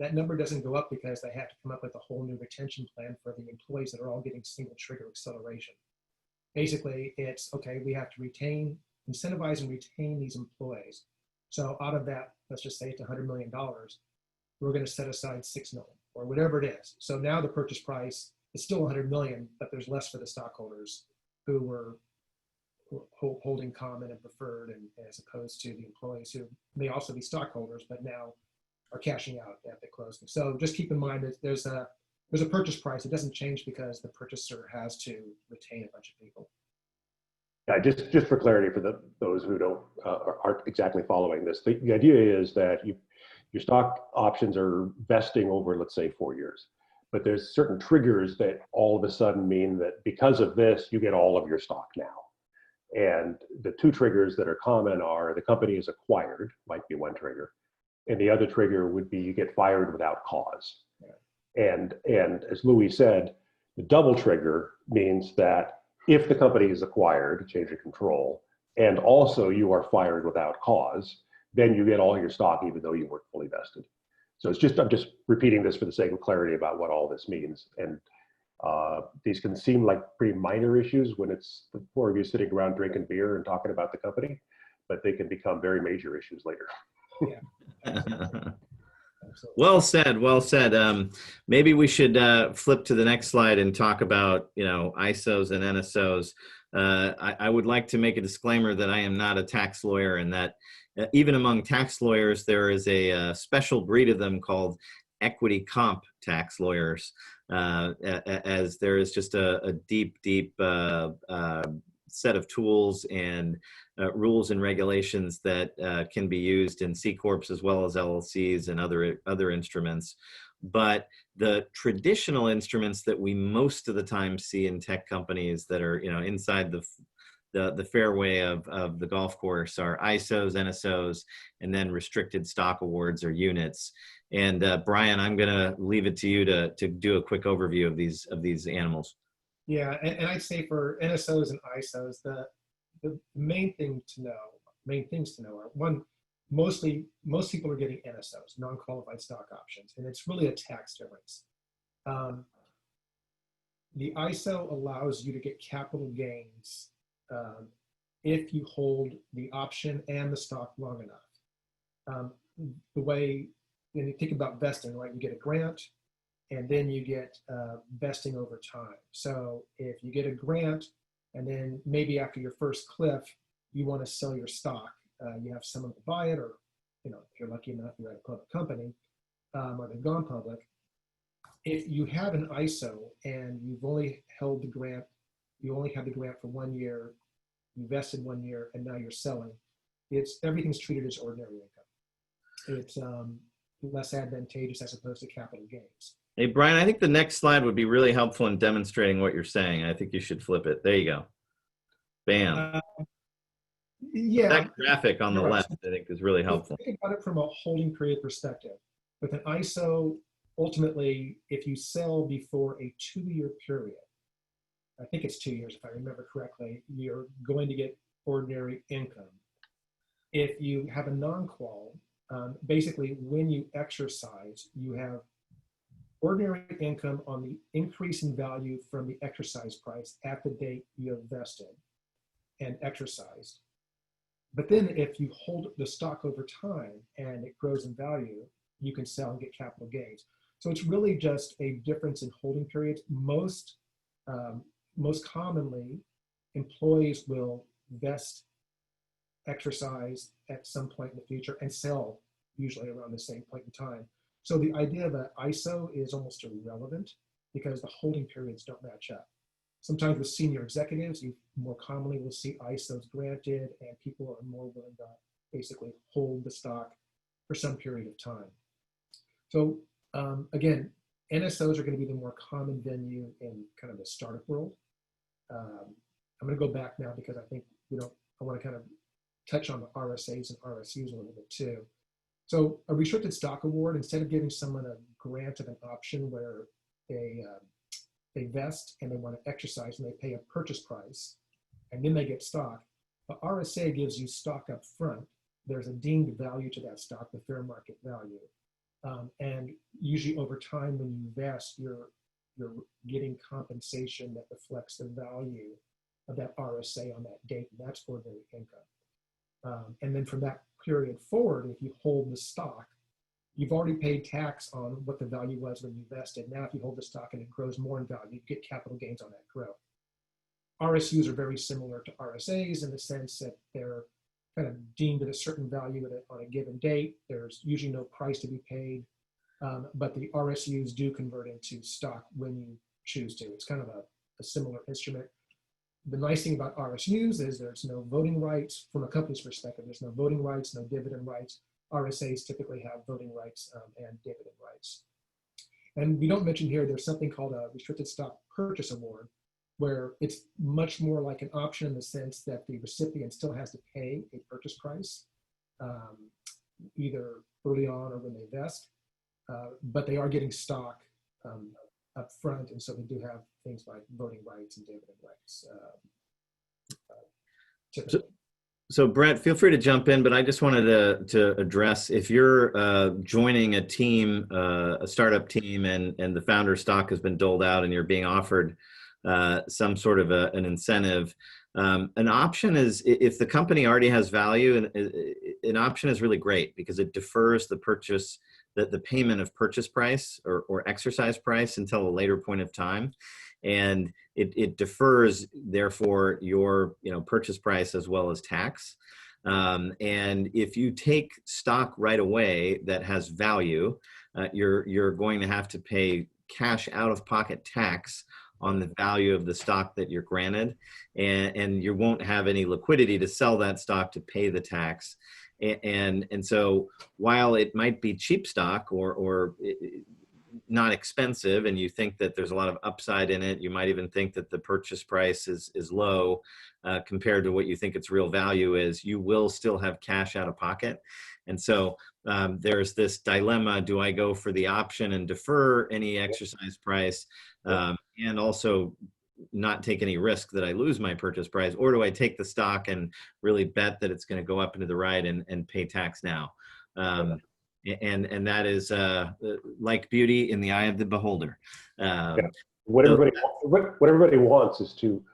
that number doesn't go up because they have to come up with a whole new retention plan for the employees that are all getting single trigger acceleration. Basically, it's, okay, we have to incentivize and retain these employees. So out of that, let's just say it's $100 million, we're going to set aside $6 million or whatever it is. So now the purchase price, it's still 100 million, but there's less for the stockholders who were holding common and preferred, and as opposed to the employees who may also be stockholders, but now are cashing out at the closing. So just keep in mind that there's a purchase price. It doesn't change because the purchaser has to retain a bunch of people. Yeah, just for clarity for those who aren't exactly following this, the idea is that your stock options are vesting over, let's say, 4 years. But there's certain triggers that all of a sudden mean that because of this, you get all of your stock now. And the two triggers that are common are the company is acquired, might be one trigger, and the other trigger would be you get fired without cause. And as Louis said, the double trigger means that if the company is acquired, change of control, and also you are fired without cause, then you get all your stock even though you weren't fully vested. So I'm just repeating this for the sake of clarity about what all this means. And these can seem like pretty minor issues when it's the four of you sitting around drinking beer and talking about the company, but they can become very major issues later. Yeah. Absolutely. Well said. Well said. Maybe we should flip to the next slide and talk about, ISOs and NSOs. I would like to make a disclaimer that I am not a tax lawyer, and that even among tax lawyers, there is a special breed of them called equity comp tax lawyers, as there is just a deep set of tools and rules and regulations that can be used in C Corps as well as LLCs and other instruments. But the traditional instruments that we most of the time see in tech companies that are inside the fairway of the golf course are ISOs, NSOs, and then restricted stock awards or units. And Brian, I'm going to leave it to you to do a quick overview of these animals. Yeah, and I'd say for NSOs and ISOs, the main things to know are, one, most people are getting NSOs, non-qualified stock options, and it's really a tax difference. The ISO allows you to get capital gains if you hold the option and the stock long enough. The way, when you think about vesting, right, you get a grant, and then you get vesting over time. So if you get a grant, and then maybe after your first cliff, you want to sell your stock, you have someone to buy it, or if you're lucky enough, you're at a public company, or they've gone public. If you have an ISO and you've only held the grant, you only had the grant for 1 year, you vested 1 year, and now you're selling, everything's treated as ordinary income. It's less advantageous as opposed to capital gains. Hey, Brian, I think the next slide would be really helpful in demonstrating what you're saying. I think you should flip it. There you go. Bam. Yeah. That graphic on the left, I think, is really helpful. Think about it from a holding period perspective. With an ISO, ultimately, if you sell before a 2-year period, I think it's 2 years if I remember correctly, you're going to get ordinary income. If you have a non-qual, basically when you exercise, you have ordinary income on the increase in value from the exercise price at the date you have vested and exercised. But then if you hold the stock over time and it grows in value, you can sell and get capital gains. So it's really just a difference in holding periods. Most commonly, employees will vest, exercise at some point in the future, and sell usually around the same point in time. So the idea of an ISO is almost irrelevant because the holding periods don't match up. Sometimes with senior executives, you more commonly will see ISOs granted, and people are more willing to basically hold the stock for some period of time. So again, NSOs are going to be the more common venue in kind of the startup world. I'm going to go back now because I think I want to kind of touch on the RSAs and RSUs a little bit too. So a restricted stock award, instead of giving someone a grant of an option where they vest and they want to exercise and they pay a purchase price and then they get stock, the RSA gives you stock up front. There's a deemed value to that stock, the fair market value. And usually over time when you vest, you're getting compensation that reflects the value of that RSA on that date, and that's ordinary income. And then from that period forward, if you hold the stock, you've already paid tax on what the value was when you vested. Now, if you hold the stock and it grows more in value, you get capital gains on that growth. RSUs are very similar to RSAs in the sense that they're kind of deemed at a certain value on a given date. There's usually no price to be paid, but the RSUs do convert into stock when you choose to. It's kind of a similar instrument. The nice thing about RSUs is there's no voting rights from a company's perspective. There's no voting rights, no dividend rights. RSAs typically have voting rights and dividend rights. And we don't mention here, there's something called a restricted stock purchase award, where it's much more like an option in the sense that the recipient still has to pay a purchase price, either early on or when they vest, but they are getting stock up front, and so they do have things like voting rights and dividend rights. So Brett, feel free to jump in, but I just wanted to address if you're joining a team, a startup team, and the founder stock has been doled out and you're being offered some sort of an incentive. An option is if the company already has value, an option is really great because it defers the purchase, the payment of purchase price or exercise price until a later point of time. And it defers, therefore, your purchase price as well as tax. And if you take stock right away that has value, you're going to have to pay cash out of pocket tax on the value of the stock that you're granted, and you won't have any liquidity to sell that stock to pay the tax. And so while it might be cheap stock or not expensive, and you think that there's a lot of upside in it, you might even think that the purchase price is low compared to what you think its real value is, you will still have cash out of pocket. And so there's this dilemma: do I go for the option and defer any exercise price and also not take any risk that I lose my purchase price, or do I take the stock and really bet that it's going to go up into the right and pay tax now? And that is like beauty in the eye of the beholder. What everybody wants is to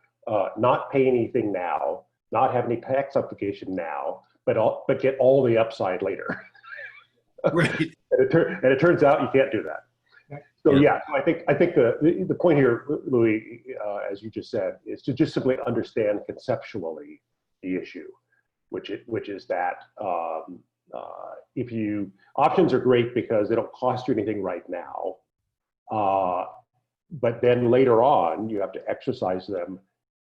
not pay anything now, not have any tax obligation now, but get all the upside later. Right. And it turns out you can't do that. So yeah, I think the point here, Louis, as you just said, is to just simply understand conceptually the issue, which is that options are great because they don't cost you anything right now, but then later on you have to exercise them,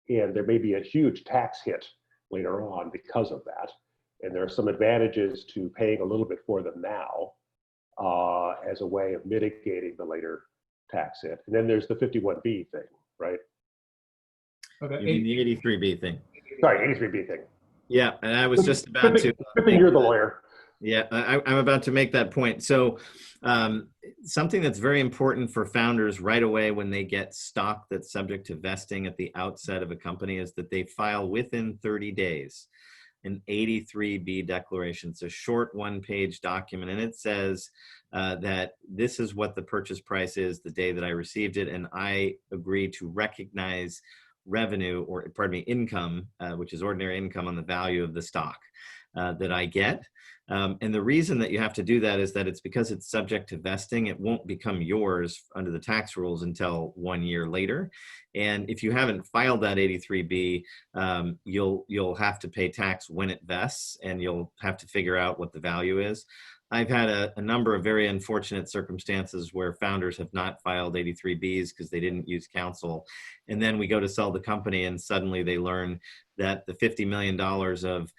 and there may be a huge tax hit later on because of that. And there are some advantages to paying a little bit for them now as a way of mitigating the later tax hit. And then there's the 51B thing, right? Okay. You mean the 83B thing? Sorry, 83B thing. Yeah, and I was just about to. You're the lawyer. Yeah, I'm about to make that point. So something that's very important for founders right away when they get stock that's subject to vesting at the outset of a company is that they file within 30 days an 83B declaration. It's a short one-page document, and it says that this is what the purchase price is the day that I received it, and I agree to recognize revenue, or pardon me, income, which is ordinary income on the value of the stock that I get. And the reason that you have to do that is that it's because it's subject to vesting. It won't become yours under the tax rules until 1 year later. And if you haven't filed that 83B, you'll have to pay tax when it vests, and you'll have to figure out what the value is. I've had a number of very unfortunate circumstances where founders have not filed 83Bs because they didn't use counsel. And then we go to sell the company and suddenly they learn that the $50 million of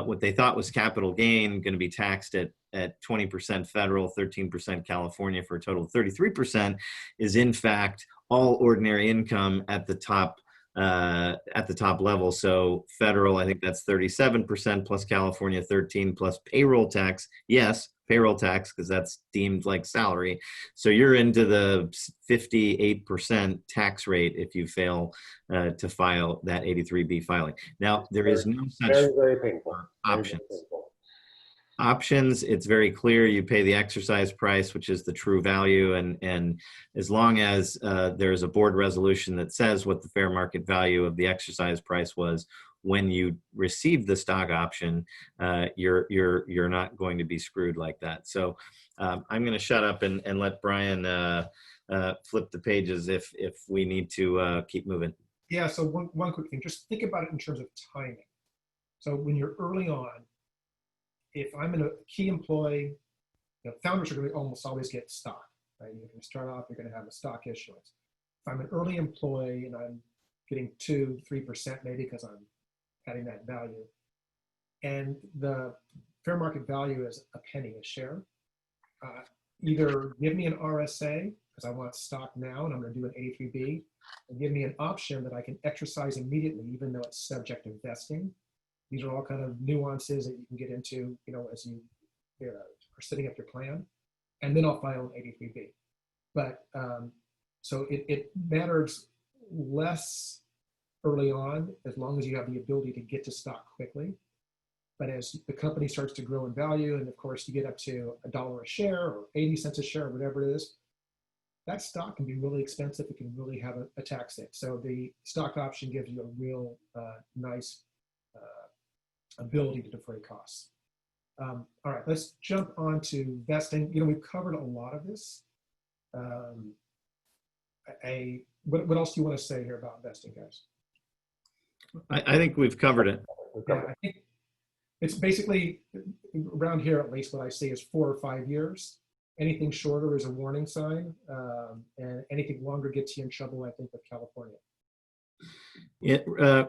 what they thought was capital gain going to be taxed at 20% federal, 13% California for a total of 33% is in fact all ordinary income at the top level. So federal, I think that's 37% plus California 13 plus payroll tax. Yes, payroll tax, because that's deemed like salary. So you're into the 58% tax rate if you fail to file that 83B filing. Now, there is no such very painful options. Very painful. Options, it's very clear. You pay the exercise price, which is the true value. And as long as there's a board resolution that says what the fair market value of the exercise price was when you receive the stock option, you're not going to be screwed like that. So I'm going to shut up and let Brian flip the pages if we need to keep moving. Yeah, so one quick thing, just think about it in terms of timing. So when you're early on, if I'm in a key employee, founders are going to almost always get stock, right? You're going to start off, you're going to have a stock issuance. If I'm an early employee and I'm getting 2-3% maybe because I'm adding that value, and the fair market value is a penny a share, either give me an RSA because I want stock now and I'm going to do an 83B, and give me an option that I can exercise immediately even though it's subject to vesting. These are all kind of nuances that you can get into, as you are setting up your plan. And then I'll file an 83B. But so it matters less early on as long as you have the ability to get to stock quickly. But as the company starts to grow in value, and of course you get up to $1 a share or 80 cents a share, whatever it is, that stock can be really expensive. It can really have a tax hit. So the stock option gives you a real nice ability to defray costs. All right, let's jump on to vesting. We've covered a lot of this. What else do you want to say here about vesting, guys? I think we've covered it. Yeah, I think it's basically, around here at least, what I see is 4 or 5 years. Anything shorter is a warning sign, and anything longer gets you in trouble, I think, with California.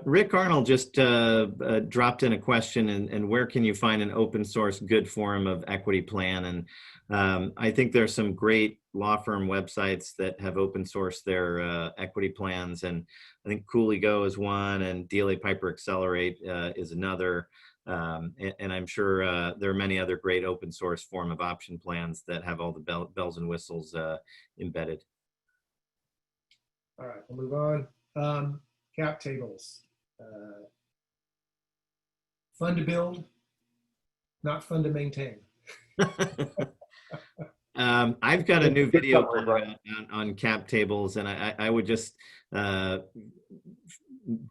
Rick Arnold just dropped in a question, and where can you find an open source good form of equity plan? And I think there's some great law firm websites that have open sourced their equity plans, and I think Cooley Go is one, and DLA Piper Accelerate is another. And I'm sure there are many other great open source form of option plans that have all the bells and whistles embedded. All right, we'll move on. Cap tables. Fun to build, not fun to maintain. I've got a new video on cap tables, and I would just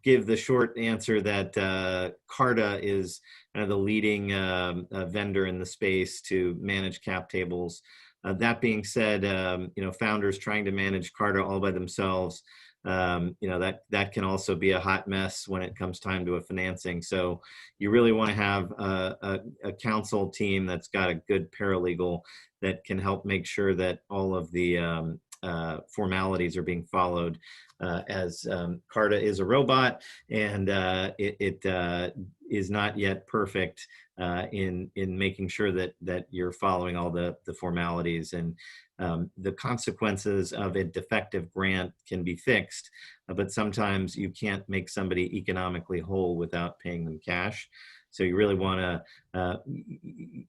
give the short answer that Cart'd is the leading vendor in the space to manage cap tables. That being said, founders trying to manage Cart'd all by themselves, that can also be a hot mess when it comes time to a financing. So you really want to have a counsel team that's got a good paralegal that can help make sure that all of the formalities are being followed, as Cart'd is a robot, and it is not yet perfect in making sure that you're following all the formalities, and the consequences of a defective grant can be fixed, but sometimes you can't make somebody economically whole without paying them cash. So you really want to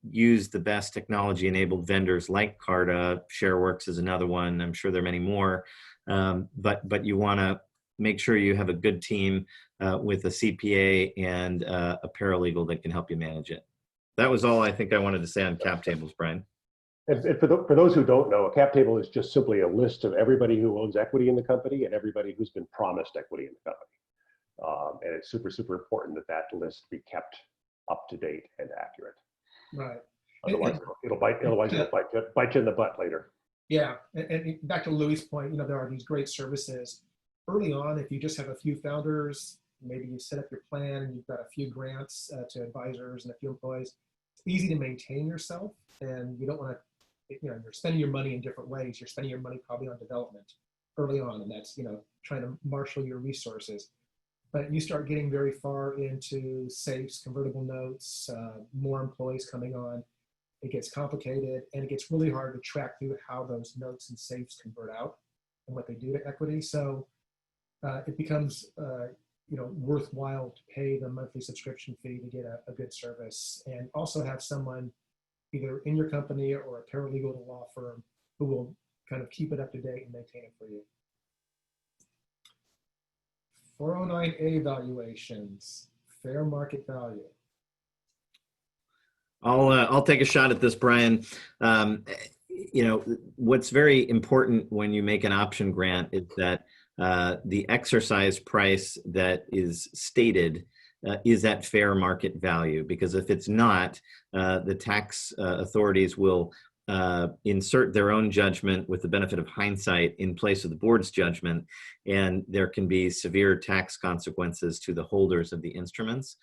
use the best technology-enabled vendors like Cart'd. ShareWorks is another one. I'm sure there are many more, but you want to make sure you have a good team with a CPA and a paralegal that can help you manage it. That was all I think I wanted to say on cap tables, Brian. And for those who don't know, a cap table is just simply a list of everybody who owns equity in the company and everybody who's been promised equity in the company. And it's super, super important that that list be kept up to date and accurate. Right. Otherwise, it'll bite you in the butt later. Yeah, and back to Louis' point, there are these great services. Early on, if you just have a few founders, maybe you set up your plan, and you've got a few grants to advisors and a few employees, it's easy to maintain yourself, and you don't want to, you're spending your money in different ways. You're spending your money probably on development early on, and that's, trying to marshal your resources. But you start getting very far into safes, convertible notes, more employees coming on. It gets complicated, and it gets really hard to track through how those notes and safes convert out and what they do to equity. So it becomes worthwhile to pay the monthly subscription fee to get a good service, and also have someone either in your company or a paralegal at a law firm who will kind of keep it up to date and maintain it for you. 409A valuations, fair market value. I'll take a shot at this, Brian. What's very important when you make an option grant is that the exercise price that is stated is at fair market value, because if it's not, the tax authorities will insert their own judgment with the benefit of hindsight in place of the board's judgment, and there can be severe tax consequences to the holders of the instruments.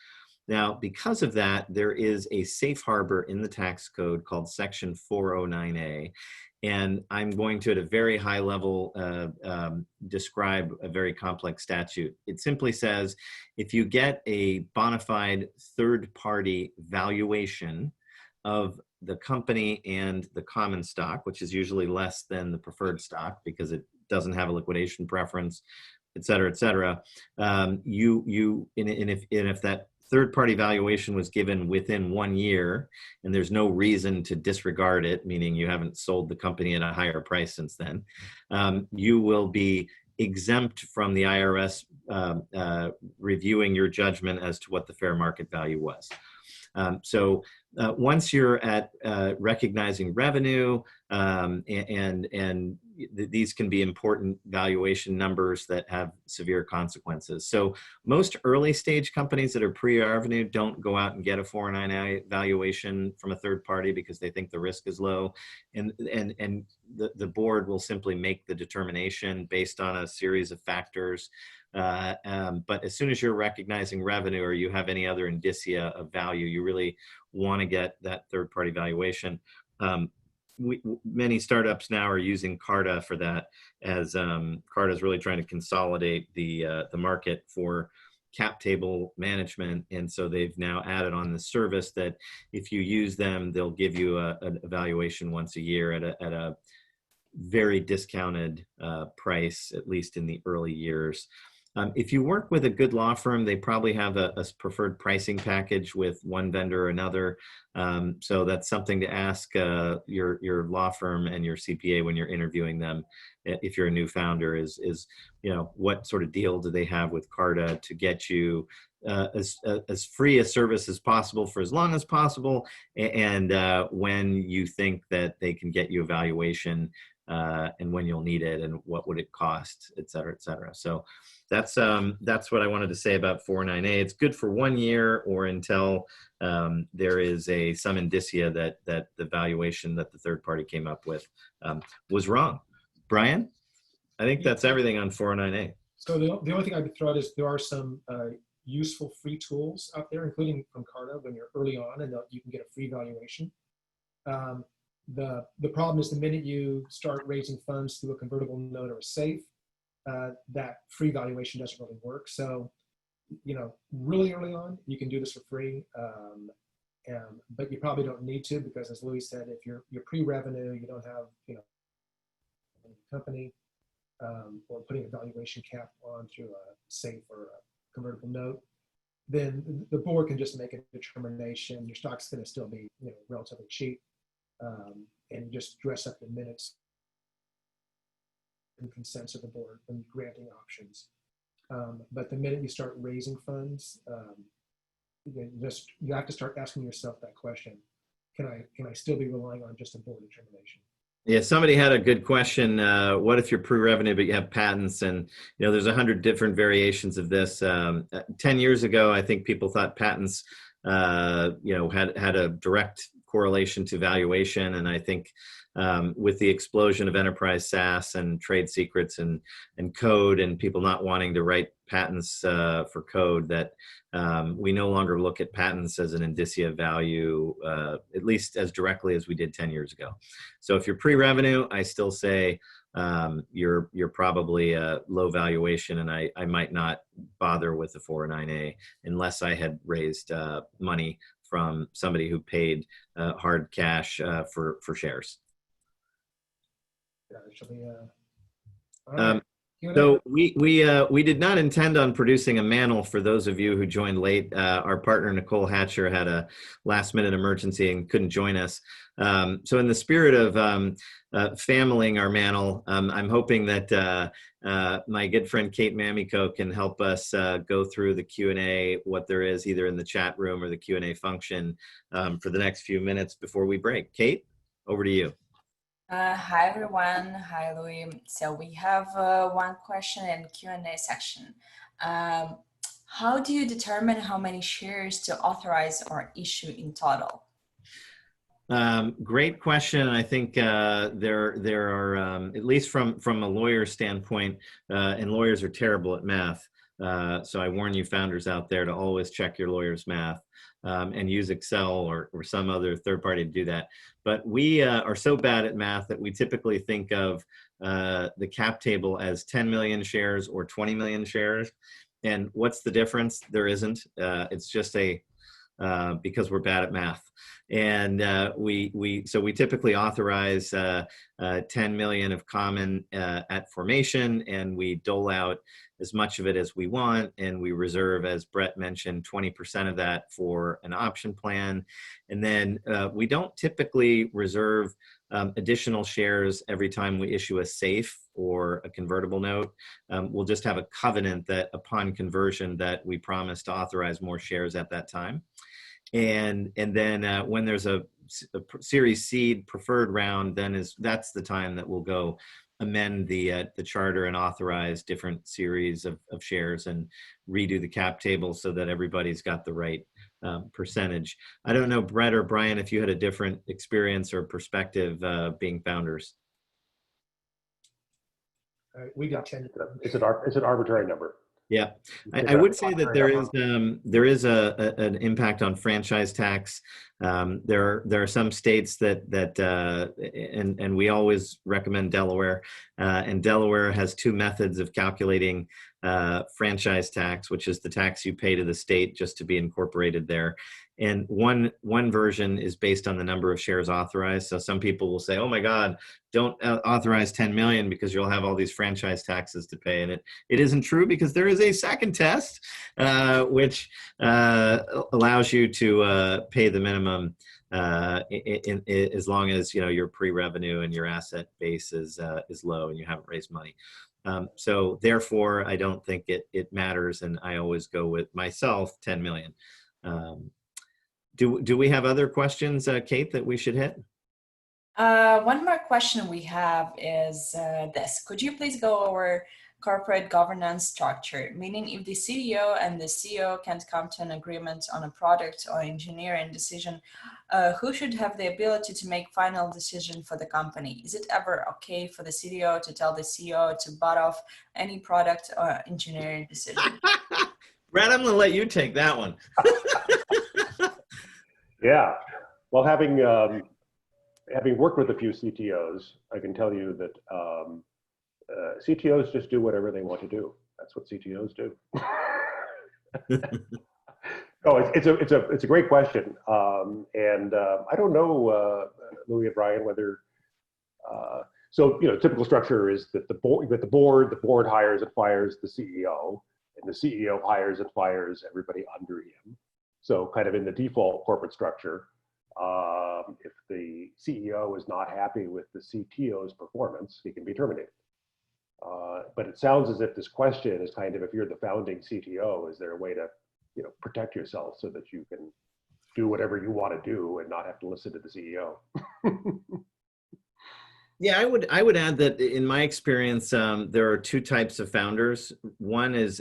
Now, because of that, there is a safe harbor in the tax code called Section 409A, and I'm going to, at a very high level, describe a very complex statute. It simply says, if you get a bona fide third-party valuation of the company and the common stock, which is usually less than the preferred stock because it doesn't have a liquidation preference, et cetera, et cetera, if that third-party valuation was given within 1 year, and there's no reason to disregard it, meaning you haven't sold the company at a higher price since then, you will be exempt from the IRS reviewing your judgment as to what the fair market value was. Once you're at recognizing revenue, these can be important valuation numbers that have severe consequences. So most early stage companies that are pre-revenue don't go out and get a 409A valuation from a third party because they think the risk is low. And the board will simply make the determination based on a series of factors. But as soon as you're recognizing revenue or you have any other indicia of value, you really want to get that third party valuation. Many startups now are using CARTA for that, as CARTA is really trying to consolidate the market for cap table management. And so they've now added on the service that if you use them, they'll give you an evaluation once a year at a very discounted price, at least in the early years. If you work with a good law firm, they probably have a preferred pricing package with one vendor or another. So that's something to ask your law firm and your CPA when you're interviewing them. If you're a new founder, is what sort of deal do they have with CARTA to get you as free a service as possible for as long as possible, and when you think that they can get you a valuation, and when you'll need it, and what would it cost, et cetera, et cetera. So that's what I wanted to say about 409A. It's good for 1 year or until there is some indicia that the valuation that the third party came up with was wrong. Brian, I think that's everything on 409A. So the only thing I would throw out is there are some useful free tools out there, including from CARTA when you're early on, and you can get a free valuation. The problem is the minute you start raising funds through a convertible note or a safe, that free valuation doesn't really work. So, really early on, you can do this for free, but you probably don't need to, because as Louis said, if you're pre-revenue, you don't have, a company, or putting a valuation cap on through a safe or a convertible note, then the board can just make a determination. Your stock's going to still be, relatively cheap, and just dress up the minutes and consents of the board when granting options. But the minute you start raising funds, you have to start asking yourself that question: Can I still be relying on just a board determination? Yeah, somebody had a good question. What if you're pre-revenue but you have patents? And there's 100 different variations of this. 10 years ago, I think people thought patents, had a direct correlation to valuation, and I think with the explosion of enterprise SaaS and trade secrets and code, and people not wanting to write patents for code, that we no longer look at patents as an indicia of value, at least as directly as we did 10 years ago. So if you're pre-revenue, I still say you're probably a low valuation, and I might not bother with the 409A unless I had raised money from somebody who paid hard cash for shares. So we did not intend on producing a manual for those of you who joined late. Our partner Nicole Hatcher had a last-minute emergency and couldn't join us. So in the spirit of familying our manual, I'm hoping that my good friend Kate Mamico can help us go through the Q&A, what there is either in the chat room or the Q&A function for the next few minutes before we break. Kate, over to you. Hi everyone. Hi Louis. So we have one question in Q&A section. How do you determine how many shares to authorize or issue in total? Great question. I think there are, at least from a lawyer standpoint, and lawyers are terrible at math. So I warn you founders out there to always check your lawyer's math. And use Excel or some other third party to do that. But we are so bad at math that we typically think of the cap table as 10 million shares or 20 million shares. And what's the difference? There isn't. It's just because we're bad at math. And so we typically authorize 10 million of common at formation, and we dole out as much of it as we want, and we reserve, as Bret mentioned, 20% of that for an option plan. And then we don't typically reserve additional shares every time we issue a safe or a convertible note. We'll just have a covenant that upon conversion that we promise to authorize more shares at that time. and then when there's a Series Seed preferred round, then that's the time that we'll go amend the charter and authorize different series of shares and redo the cap table so that everybody's got the right percentage. I don't know, Bret or Brian, if you had a different experience or perspective being founders. We got 10. It's an arbitrary number. Yeah, I would say that there is an impact on franchise tax. There are some states that and we always recommend Delaware, and Delaware has two methods of calculating franchise tax, which is the tax you pay to the state just to be incorporated there. And one version is based on the number of shares authorized. So some people will say, "Oh my God, don't authorize 10 million because you'll have all these franchise taxes to pay." And it isn't true, because there is a second test which allows you to pay the minimum as long as your pre-revenue and your asset base is low and you haven't raised money. So therefore, I don't think it matters, and I always go with myself 10 million. Do we have other questions, Kate, that we should hit? One more question we have is this. Could you please go over corporate governance structure? Meaning, if the CDO and the CEO can't come to an agreement on a product or engineering decision, who should have the ability to make final decision for the company? Is it ever okay for the CDO to tell the CEO to butt off any product or engineering decision? Brad, I'm going to let you take that one. Yeah, well, having worked with a few CTOs, I can tell you that CTOs just do whatever they want to do. That's what CTOs do. No, it's a great question, and I don't know, Louis and Brian, whether so typical structure is that the board hires and fires the CEO, and the CEO hires and fires everybody under him. So kind of in the default corporate structure, if the CEO is not happy with the CTO's performance, he can be terminated. But it sounds as if this question is kind of, if you're the founding CTO, is there a way to protect yourself so that you can do whatever you want to do and not have to listen to the CEO? Yeah, I would add that in my experience, there are two types of founders. One is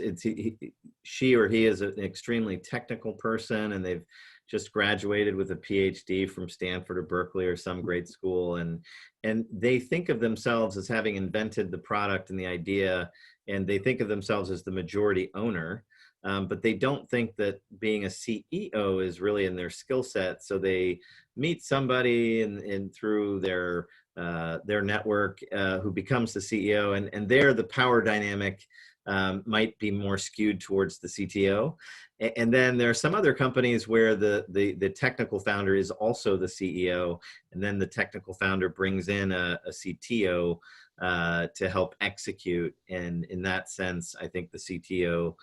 she or he is an extremely technical person, and they've just graduated with a PhD from Stanford or Berkeley or some great school, and they think of themselves as having invented the product and the idea, and they think of themselves as the majority owner. But they don't think that being a CEO is really in their skill set. So they meet somebody and through their network who becomes the CEO, and there the power dynamic might be more skewed towards the CTO. And then there are some other companies where the technical founder is also the CEO, and then the technical founder brings in a CTO to help execute. And in that sense, I think the CTO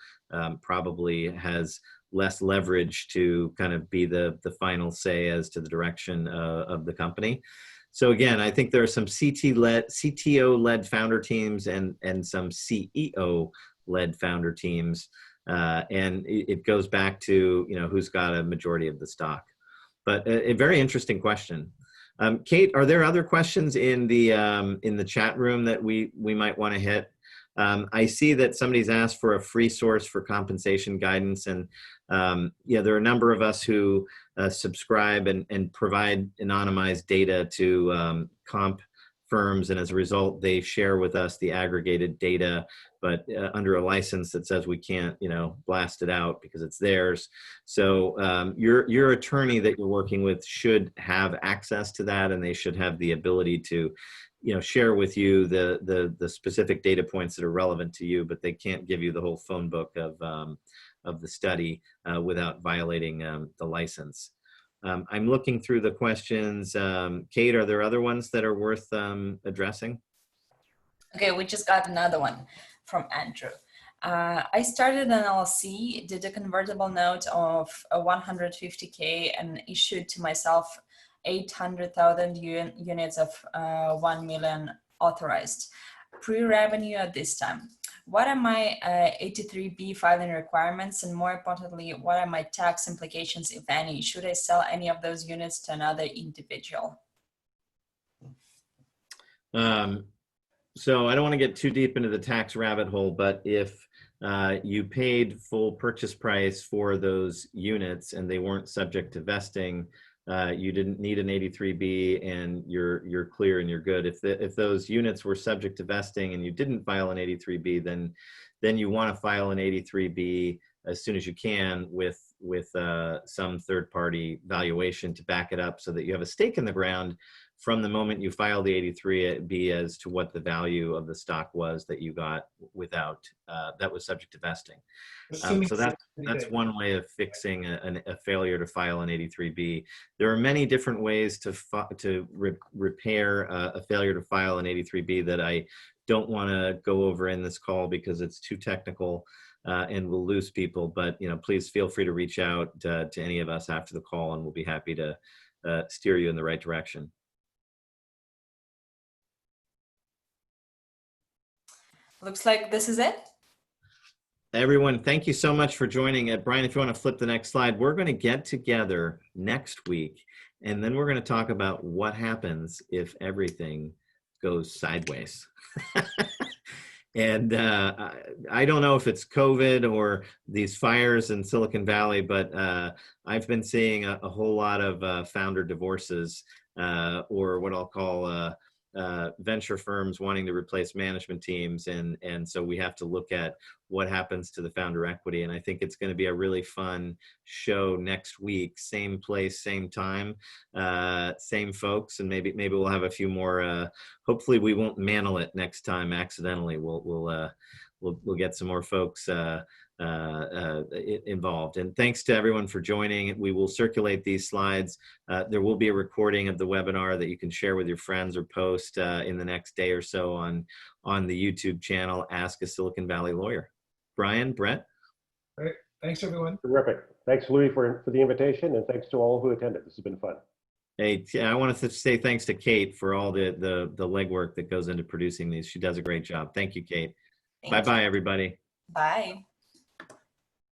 probably has less leverage to kind of be the final say as to the direction of the company. So again, I think there are some CTO-led founder teams and some CEO-led founder teams. And it goes back to, who's got a majority of the stock. But a very interesting question. Kate, are there other questions in the chat room that we might want to hit? I see that somebody's asked for a free source for compensation guidance, and there are a number of us who subscribe and provide anonymized data to comp firms, and as a result, they share with us the aggregated data, but under a license that says we can't, blast it out because it's theirs. So your attorney that you're working with should have access to that, and they should have the ability to, share with you the specific data points that are relevant to you, but they can't give you the whole phone book of the study without violating the license. I'm looking through the questions. Kate, are there other ones that are worth addressing? Okay, we just got another one from Andrew. I started an LLC, did a convertible note of 150K and issued to myself 800,000 units of 1 million authorized pre-revenue at this time. what are my 83B filing requirements, and more importantly, what are my tax implications, if any? Should I sell any of those units to another individual? So I don't want to get too deep into the tax rabbit hole, but if you paid full purchase price for those units and they weren't subject to vesting, you didn't need an 83B, and you're clear and you're good. If those units were subject to vesting and you didn't file an 83B, then you want to file an 83B as soon as you can with some third-party valuation to back it up, so that you have a stake in the ground from the moment you file the 83B as to what the value of the stock was that you got without that was subject to vesting. So that's one way of fixing a failure to file an 83B. There are many different ways to repair a failure to file an 83B that I don't want to go over in this call because it's too technical and we'll lose people. But please feel free to reach out to any of us after the call, and we'll be happy to steer you in the right direction. Looks like this is it. Everyone, thank you so much for joining. Brian, if you want to flip the next slide, we're going to get together next week, and then we're going to talk about what happens if everything goes sideways. And I don't know if it's COVID or these fires in Silicon Valley, but I've been seeing a whole lot of founder divorces, or what I'll call venture firms wanting to replace management teams. And so we have to look at what happens to the founder equity. And I think it's going to be a really fun show next week, same place, same time, same folks, and maybe we'll have a few more. Hopefully we won't mantle it next time accidentally. We'll get some more folks involved. And thanks to everyone for joining. We will circulate these slides. There will be a recording of the webinar that you can share with your friends or post in the next day or so on the YouTube channel, Ask a Silicon Valley Lawyer. Brian, Bret? Great. Thanks, everyone. Terrific. Thanks, Louis, for the invitation, and thanks to all who attended. This has been fun. Hey, I want to say thanks to Kate for all the legwork that goes into producing these. She does a great job. Thank you, Kate. Bye-bye, everybody. Bye.